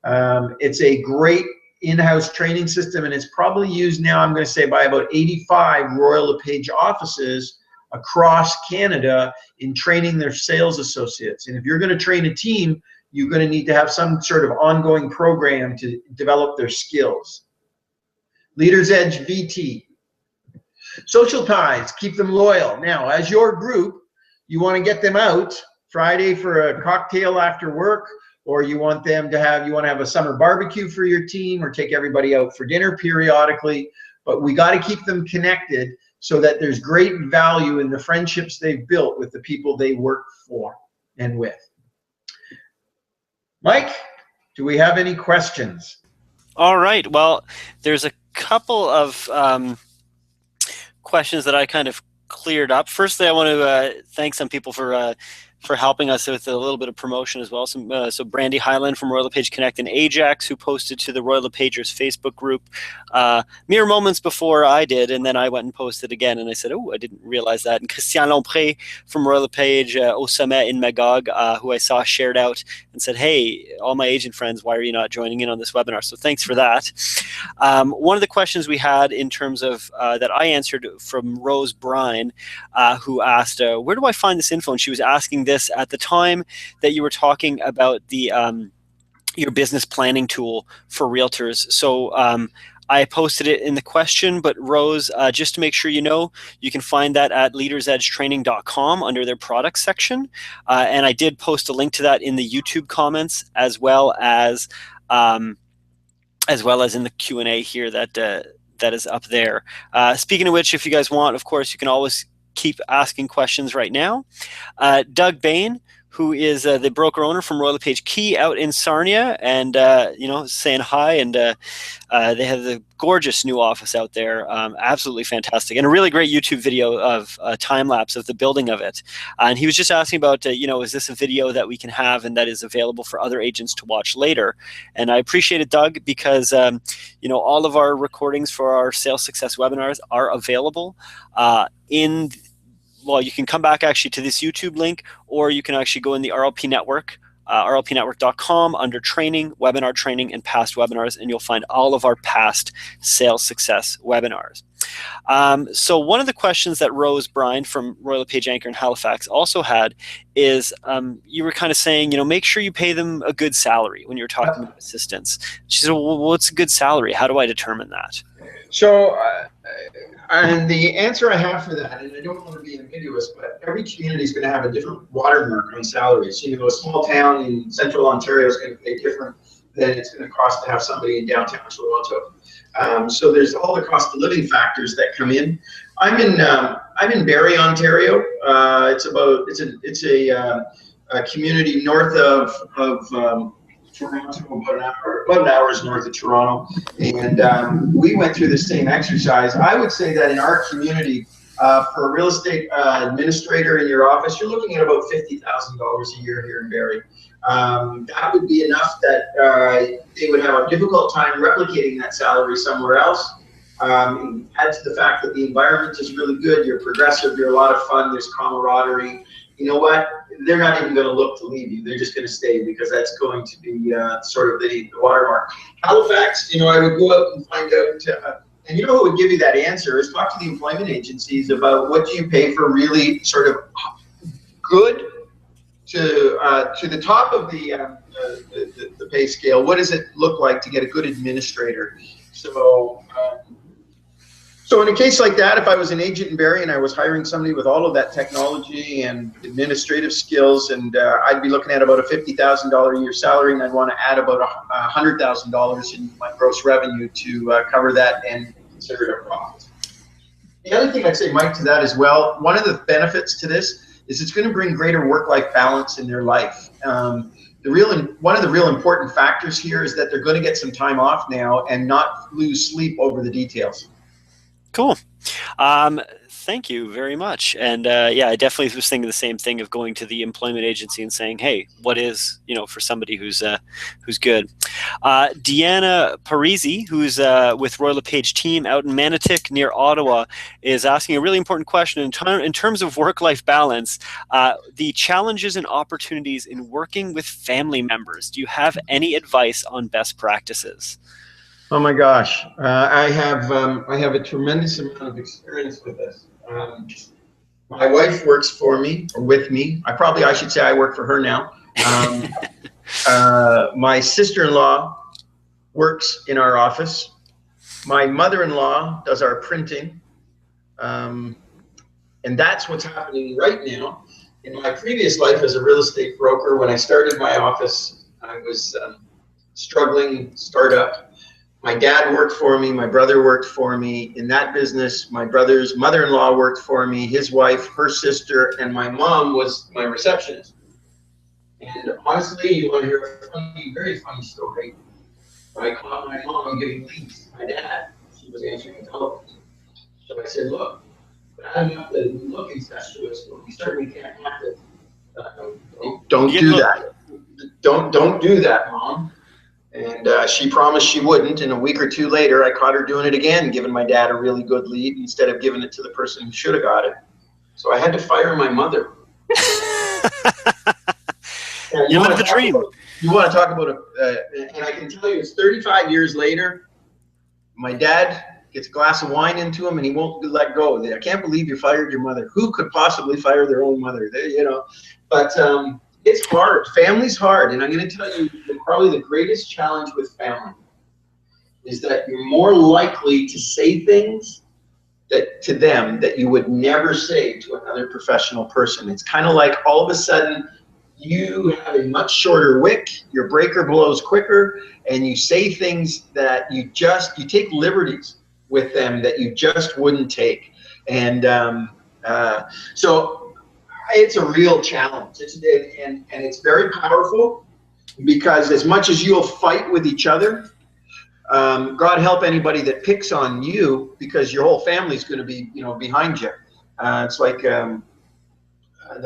It's a great in-house training system, and it's probably used now, I'm going to say, by about 85 Royal LePage offices across Canada in training their sales associates. And if you're going to train a team, you're going to need to have some sort of ongoing program to develop their skills. Leaders Edge VT. Social ties, keep them loyal. Now, as your group, you want to get them out Friday for a cocktail after work, or you want to have a summer barbecue for your team, or take everybody out for dinner periodically. But we got to keep them connected so that there's great value in the friendships they've built with the people they work for and with. Mike, do we have any questions? All right. Well, there's a couple of questions that I kind of cleared up. Firstly, I want to thank some people for for helping us with a little bit of promotion as well. So Brandy Highland from Royal LePage Connect and Ajax, who posted to the Royal LePagers Facebook group mere moments before I did, and then I went and posted again, and I said, oh, I didn't realize that. And Christian Lompré from Royal LePage Au Sommet in Magog, who I saw shared out and said, hey, all my agent friends, why are you not joining in on this webinar? So thanks for that. One of the questions we had in terms of that I answered from Rose Brine, who asked, where do I find this info? And she was asking this at the time that you were talking about the your business planning tool for realtors. So I posted it in the question, but Rose, just to make sure you know, you can find that at leadersedgetraining.com under their products section. And I did post a link to that in the YouTube comments, as well as in the Q&A here that is up there. Speaking of which, if you guys want, of course, you can always keep asking questions right now. Doug Bain, who is the broker owner from Royal LePage Key out in Sarnia, and saying hi, and they have the gorgeous new office out there, absolutely fantastic, and a really great YouTube video of time lapse of the building of it. And he was just asking about, is this a video that we can have and that is available for other agents to watch later? And I appreciate it, Doug, because all of our recordings for our sales success webinars are available you can come back actually to this YouTube link, or you can actually go in the RLP Network, rlpnetwork.com, under training, webinar training, and past webinars, and you'll find all of our past sales success webinars. So one of the questions that Rose Brine from Royal LePage Anchor in Halifax also had is, you were kind of saying, make sure you pay them a good salary when you're talking about assistants. She said, well, what's a good salary? How do I determine that? So, and the answer I have for that, and I don't want to be ambiguous, but every community is going to have a different watermark on salaries. A small town in central Ontario is going to pay different than it's going to cost to have somebody in downtown Toronto. So there's all the cost of living factors that come in. I'm in Barrie, Ontario. It's a community north of Toronto, about an hour's north of Toronto, and we went through the same exercise. I would say that in our community, for a real estate administrator in your office, you're looking at about $50,000 a year here in Barrie. That would be enough that they would have a difficult time replicating that salary somewhere else. Add to the fact that the environment is really good, you're progressive, you're a lot of fun, there's camaraderie. You know what? They're not even going to look to leave you. They're just going to stay, because that's going to be sort of the watermark. Halifax, I would go out and find out, and who would give you that answer is talk to the employment agencies about what do you pay for really sort of good to the top of the pay scale. What does it look like to get a good administrator? So in a case like that, if I was an agent in Barrie and I was hiring somebody with all of that technology and administrative skills, and I'd be looking at about a $50,000 a year salary, and I'd want to add about $100,000 in my gross revenue to cover that and consider it a profit. The other thing I'd say, Mike, to that as well, one of the benefits to this is it's going to bring greater work-life balance in their life. One of the real important factors here is that they're going to get some time off now and not lose sleep over the details. Cool. Thank you very much. And I definitely was thinking the same thing of going to the employment agency and saying, hey, what is, for somebody who's good. Deanna Parisi, who's with Royal LePage team out in Manotick near Ottawa, is asking a really important question in terms of work-life balance, the challenges and opportunities in working with family members. Do you have any advice on best practices? Oh my gosh, I have a tremendous amount of experience with this. My wife works for me, or with me. I should say I work for her now. My sister-in-law works in our office. My mother-in-law does our printing. And that's what's happening right now. In my previous life as a real estate broker, when I started my office, I was struggling startup. My dad worked for me, my brother worked for me in that business. My brother's mother-in-law worked for me, his wife, her sister, and my mom was my receptionist. And honestly, you want to hear a very funny story. I caught my mom giving leads to my dad. She was answering the telephone. So I said, look, bad enough that it look incestuous, but we certainly can't have it Don't do that. Don't do that, Mom. And she promised she wouldn't. And a week or two later, I caught her doing it again, giving my dad a really good lead instead of giving it to the person who should have got it. So I had to fire my mother. You lived the dream. You want to talk about and I can tell you, it's 35 years later. My dad gets a glass of wine into him, and he won't let go. I can't believe you fired your mother. Who could possibly fire their own mother? But it's hard. Family's hard, and I'm going to tell you that probably the greatest challenge with family is that you're more likely to say things to them that you would never say to another professional person. It's kind of like all of a sudden you have a much shorter wick, your breaker blows quicker, and you say things that you take liberties with them that you just wouldn't take. And so it's a real challenge. And it's very powerful, because as much as you'll fight with each other, God help anybody that picks on you, because your whole family's going to be, behind you. It's like the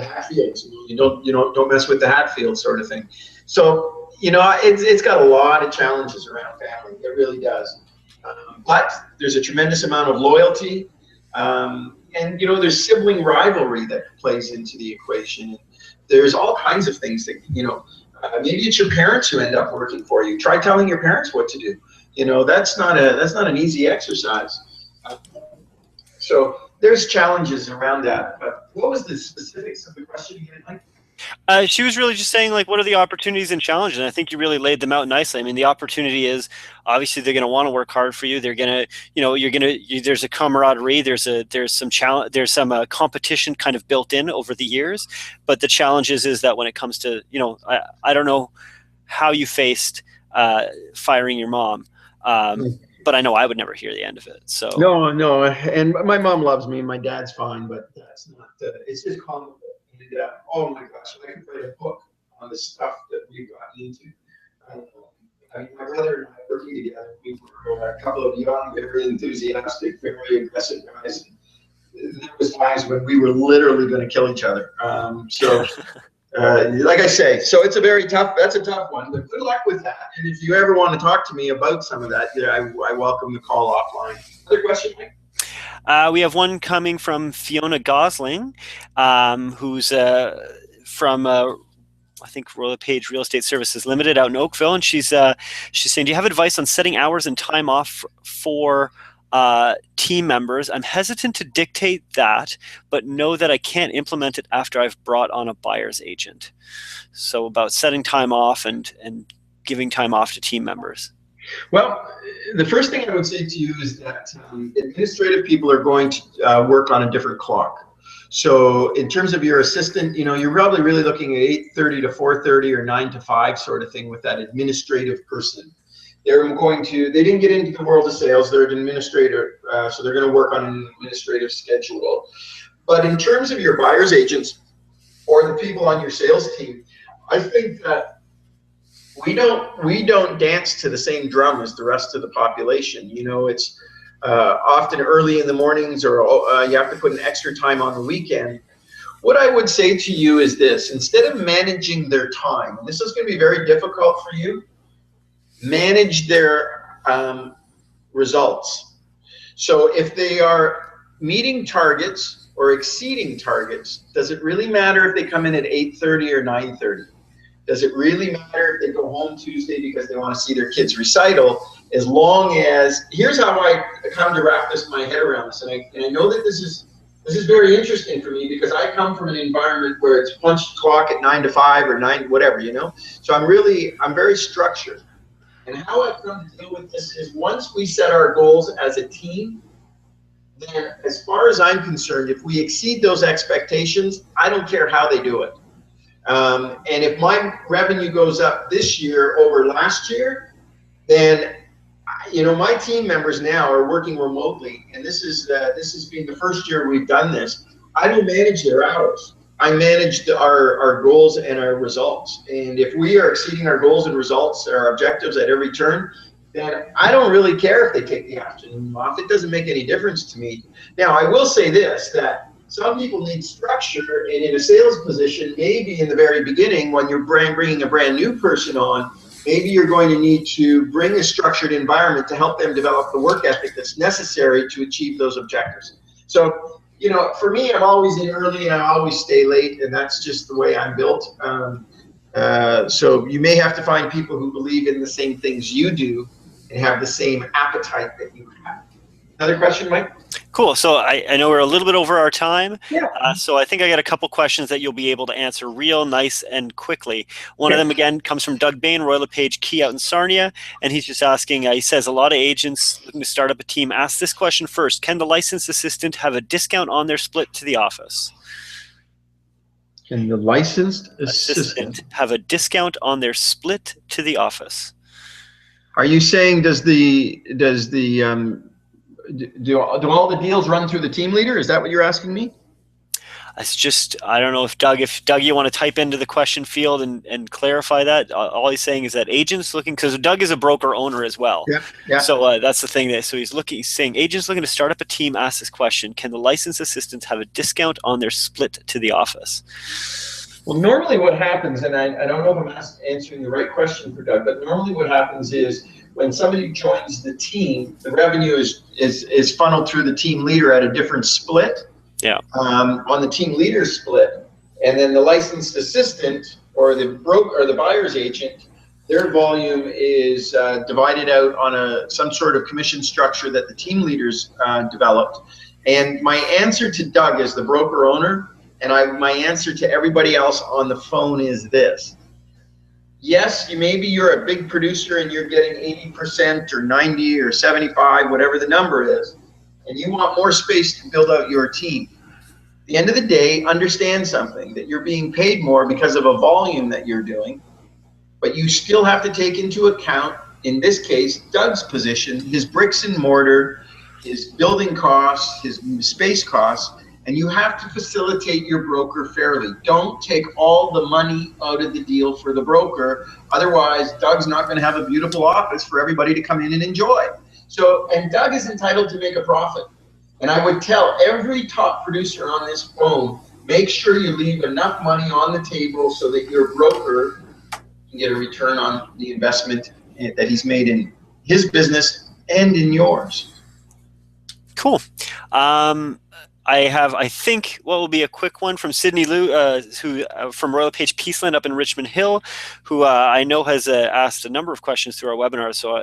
Hatfields. Don't mess with the Hatfield sort of thing. So it's got a lot of challenges around family. It really does. But there's a tremendous amount of loyalty, and there's sibling rivalry that plays into the equation. There's all kinds of things that maybe it's your parents who end up working for you. Try telling your parents what to do. That's not an easy exercise. So there's challenges around that. But what was the specifics of the question again, Mike? She was really just saying, what are the opportunities and challenges? And I think you really laid them out nicely. I mean, the opportunity is obviously they're going to want to work hard for you. They're going to, there's a camaraderie. There's some challenge. There's some competition kind of built in over the years. But the challenge is that when it comes to, I don't know how you faced firing your mom. But I know I would never hear the end of it. So no, and my mom loves me. My dad's fine, but that's not. It's just comical. And, oh my gosh, I could write a book on the stuff that we've gotten into. My brother and I working together, we were a couple of young, very enthusiastic, very aggressive guys. There was times when we were literally going to kill each other. Like I say, so it's that's a tough one, but good luck with that. And if you ever want to talk to me about some of that, I welcome the call offline. Other question, Mike? We have one coming from Fiona Gosling, who's from I think Royal Page Real Estate Services Limited out in Oakville, and she's saying, do you have advice on setting hours and time off for team members? I'm hesitant to dictate that, but know that I can't implement it after I've brought on a buyer's agent. So about setting time off and giving time off to team members. Well, the first thing I would say to you is that administrative people are going to work on a different clock. So in terms of your assistant, you're probably really looking at 8:30 to 4:30 or 9 to 5 sort of thing with that administrative person. They didn't get into the world of sales, they're an administrator, so they're going to work on an administrative schedule. But in terms of your buyer's agents or the people on your sales team, I think that we don't dance to the same drum as the rest of the population. It's often early in the mornings, or you have to put an extra time on the weekend. What I would say to you is this: instead of managing their time, and this is going to be very difficult for you, manage their results. So if they are meeting targets or exceeding targets, does it really matter if they come in at 8:30 or 9:30? Does it really matter if they go home Tuesday because they want to see their kids' recital? As long as, here's how I come to wrap my head around this, and I know that this is very interesting for me, because I come from an environment where it's punch clock at 9 to 5 or 9 whatever, So I'm very structured. And how I've come to deal with this is, once we set our goals as a team, then as far as I'm concerned, if we exceed those expectations, I don't care how they do it. And if my revenue goes up this year over last year, then my team members now are working remotely, and this has been the first year we've done this. I don't manage their hours. I manage our goals and our results. And if we are exceeding our goals and results, our objectives at every turn, then I don't really care if they take the afternoon off. It doesn't make any difference to me. Now, I will say this, that Some people need structure, and in a sales position, maybe in the very beginning, when you're bringing a brand new person on, maybe you're going to need to bring a structured environment to help them develop the work ethic that's necessary to achieve those objectives. So, you know, for me, I'm always in early and I always stay late, and that's just the way I'm built. So you may have to find people who believe in the same things you do and have the same appetite that you have. Another question, Mike? Cool. So I know we're a little bit over our time. Yeah. So I think I got a couple questions that you'll be able to answer real nice and quickly. One of them, again, comes from Doug Bain, Royal LePage Key out in Sarnia. And he's just asking, he says, a lot of agents looking to start up a team ask this question first. Can the licensed assistant have a discount on their split to the office? Can the licensed assistant have a discount on their split to the office? Are you saying do all the deals run through the team leader? Is that what you're asking me? It's just, I don't know if Doug, you want to type into the question field and clarify that. All he's saying is that agents looking, because Doug is a broker owner as well. Yeah. So that's the thing so he's saying agents looking to start up a team ask this question: can the licensed assistants have a discount on their split to the office? Well, normally what happens, and I don't know if I'm answering the right question for Doug, but normally what happens is when somebody joins the team, the revenue is funneled through the team leader at a different split. Yeah. On the team leader split, and then the licensed assistant or the broker or the buyer's agent, their volume is divided out on some sort of commission structure that the team leaders developed. And my answer to Doug as the broker owner, and my answer to everybody else on the phone is this. Yes, maybe you're a big producer and you're getting 80% or 90 or 75, whatever the number is, and you want more space to build out your team. At the end of the day, understand something, that you're being paid more because of a volume that you're doing, but you still have to take into account, in this case, Doug's position, his bricks and mortar, his building costs, his space costs, and you have to facilitate your broker fairly. Don't take all the money out of the deal for the broker. Otherwise, Doug's not going to have a beautiful office for everybody to come in and enjoy. So, and Doug is entitled to make a profit. And I would tell every top producer on this phone, make sure you leave enough money on the table so that your broker can get a return on the investment that he's made in his business and in yours. Cool. I think what will be a quick one from Sydney Liu, who from Royal LePage Peaceland up in Richmond Hill, who I know has asked a number of questions through our webinar. So,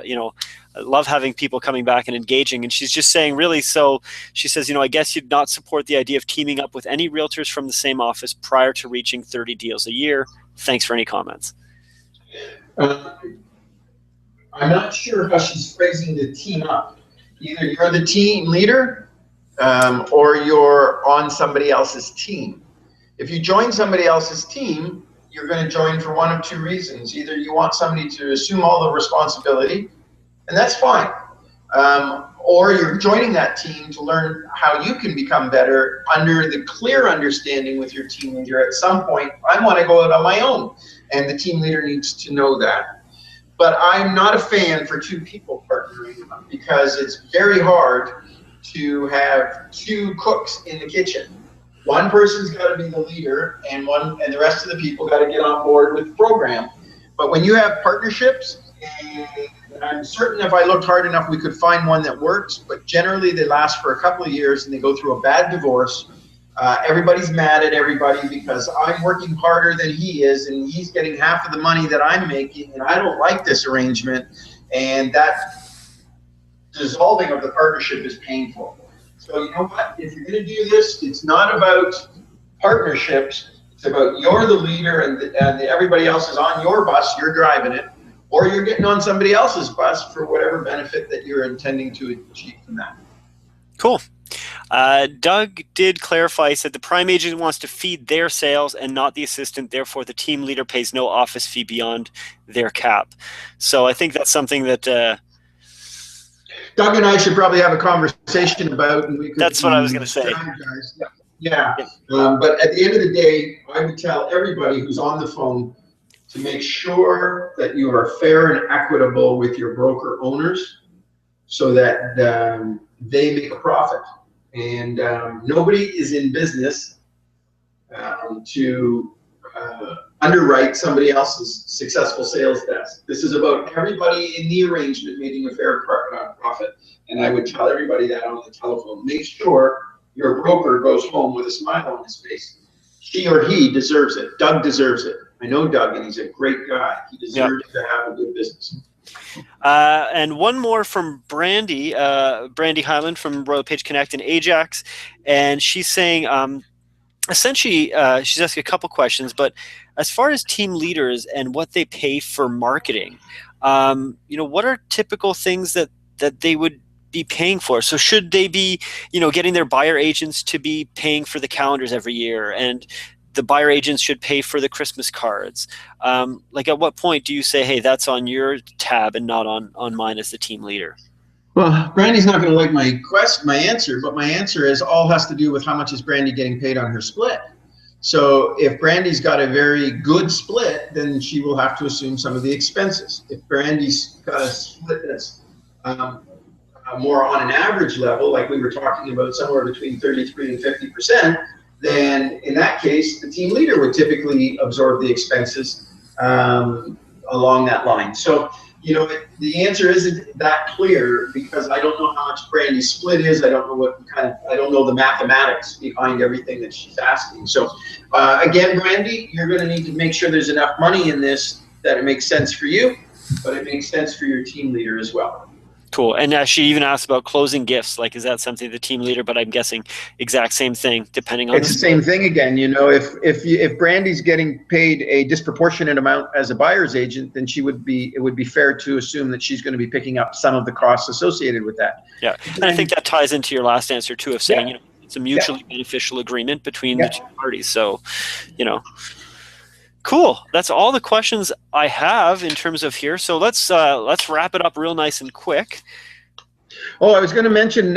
I love having people coming back and engaging. And she's just saying, really, so she says, I guess you'd not support the idea of teaming up with any realtors from the same office prior to reaching 30 deals a year. Thanks for any comments. I'm not sure how she's phrasing the team up. Either you're the team leader or you're on somebody else's team. If you join somebody else's team, you're going to join for one of two reasons. Either you want somebody to assume all the responsibility, and that's fine. Or you're joining that team to learn how you can become better under the clear understanding with your team leader. At some point, I want to go out on my own, and the team leader needs to know that. But I'm not a fan for two people partnering because it's very hard to have two cooks in the kitchen. One person's got to be the leader, and the rest of the people got to get on board with the program. But when you have partnerships, and I'm certain if I looked hard enough, we could find one that works, but generally they last for a couple of years and they go through a bad divorce. Everybody's mad at everybody because I'm working harder than he is, and he's getting half of the money that I'm making, and I don't like this arrangement, and that dissolving of the partnership is painful. So you know what? If you're going to do this, it's not about partnerships. It's about you're the leader and everybody else is on your bus, you're driving it, or you're getting on somebody else's bus for whatever benefit that you're intending to achieve from that. Cool. Doug did clarify, he said the prime agent wants to feed their sales and not the assistant. Therefore, the team leader pays no office fee beyond their cap. So I think that's something that Doug and I should probably have a conversation about. And we could, that's what I was going to say. Yeah. But at the end of the day, I would tell everybody who's on the phone to make sure that you are fair and equitable with your broker owners so that they make a profit. And nobody is in business to underwrite somebody else's successful sales desk. This is about everybody in the arrangement making a fair profit. And I would tell everybody that on the telephone. Make sure your broker goes home with a smile on his face. She or he deserves it. Doug deserves it. I know Doug, and he's a great guy. He deserves to have a good business. And one more from Brandy Highland from Royal LePage Connect in Ajax. And she's saying, essentially, she's asking a couple questions, but as far as team leaders and what they pay for marketing, what are typical things that they would be paying for? So should they be, getting their buyer agents to be paying for the calendars every year, and the buyer agents should pay for the Christmas cards? At what point do you say, hey, that's on your tab and not on mine as the team leader? Well, Brandy's not going to like my answer, but my answer is all has to do with how much is Brandy getting paid on her split. So if Brandy's got a very good split, then she will have to assume some of the expenses. If Brandy's got a split that's more on an average level, like we were talking about, somewhere between 33 and 50%, then in that case, the team leader would typically absorb the expenses along that line. So, the answer isn't that clear because I don't know how much Brandy's split is. I don't know I don't know the mathematics behind everything that she's asking. So again, Brandy, you're going to need to make sure there's enough money in this that it makes sense for you, but it makes sense for your team leader as well. Cool. And she even asked about closing gifts. Is that something the team leader? But I'm guessing exact same thing, depending on. It's the same thing again. If Brandy's getting paid a disproportionate amount as a buyer's agent, then it would be fair to assume that she's going to be picking up some of the costs associated with that. Yeah, and I think that ties into your last answer too, of saying it's a mutually beneficial agreement between the two parties. So, Cool. That's all the questions I have in terms of here. So let's wrap it up real nice and quick. Oh, I was going to mention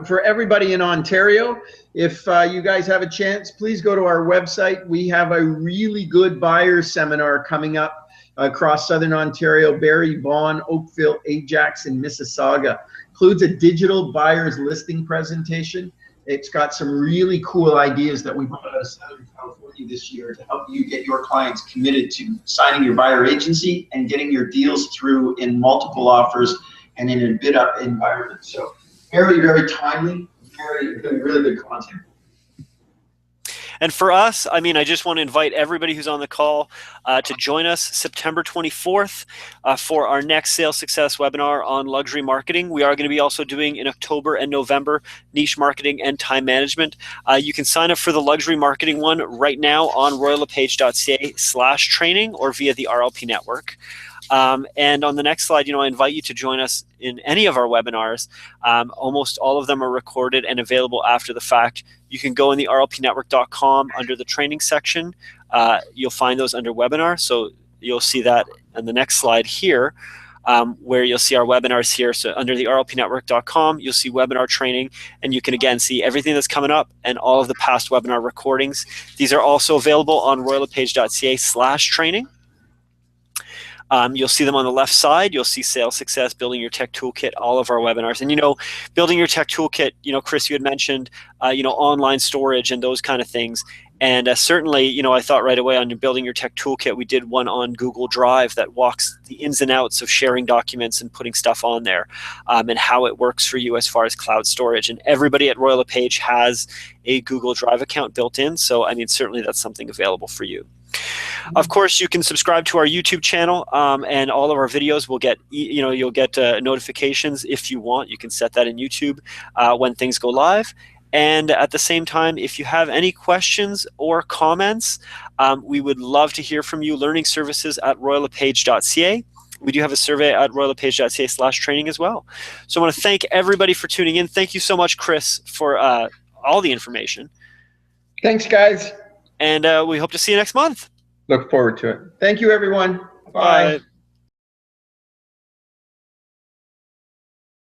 for everybody in Ontario, if you guys have a chance, please go to our website. We have a really good buyers seminar coming up across Southern Ontario, Barrie, Vaughan, Oakville, Ajax, and Mississauga. Includes a digital buyers listing presentation. It's got some really cool ideas that we brought out of Southern California this year to help you get your clients committed to signing your buyer agency and getting your deals through in multiple offers and in a bid up environment. So very, very timely, really good content. And for us, I just want to invite everybody who's on the call to join us September 24th for our next sales success webinar on luxury marketing. We are going to be also doing in October and November niche marketing and time management. You can sign up for the luxury marketing one right now on royallepage.ca/training or via the RLP network. And on the next slide, I invite you to join us in any of our webinars. Almost all of them are recorded and available after the fact. You can go in the rlpnetwork.com under the training section. You'll find those under webinar. So you'll see that on the next slide here, where you'll see our webinars here. So under the rlpnetwork.com, you'll see webinar training, and you can again see everything that's coming up and all of the past webinar recordings. These are also available on royallepage.ca/training. You'll see them on the left side. You'll see Sales Success, Building Your Tech Toolkit, all of our webinars. And, Building Your Tech Toolkit, Chris, you had mentioned, online storage and those kind of things. And certainly, I thought right away on your Building Your Tech Toolkit, we did one on Google Drive that walks the ins and outs of sharing documents and putting stuff on there, and how it works for you as far as cloud storage. And everybody at Royal LePage has a Google Drive account built in. So, certainly that's something available for you. Of course, you can subscribe to our YouTube channel, and all of our videos will get, you'll get notifications if you want. You can set that in YouTube when things go live. And at the same time, if you have any questions or comments, we would love to hear from you. Learning services at royallepage.ca. We do have a survey at royallepage.ca/training as well. So I want to thank everybody for tuning in. Thank you so much, Chris, for all the information. Thanks, guys. And we hope to see you next month. Look forward to it. Thank you, everyone. Bye. Bye.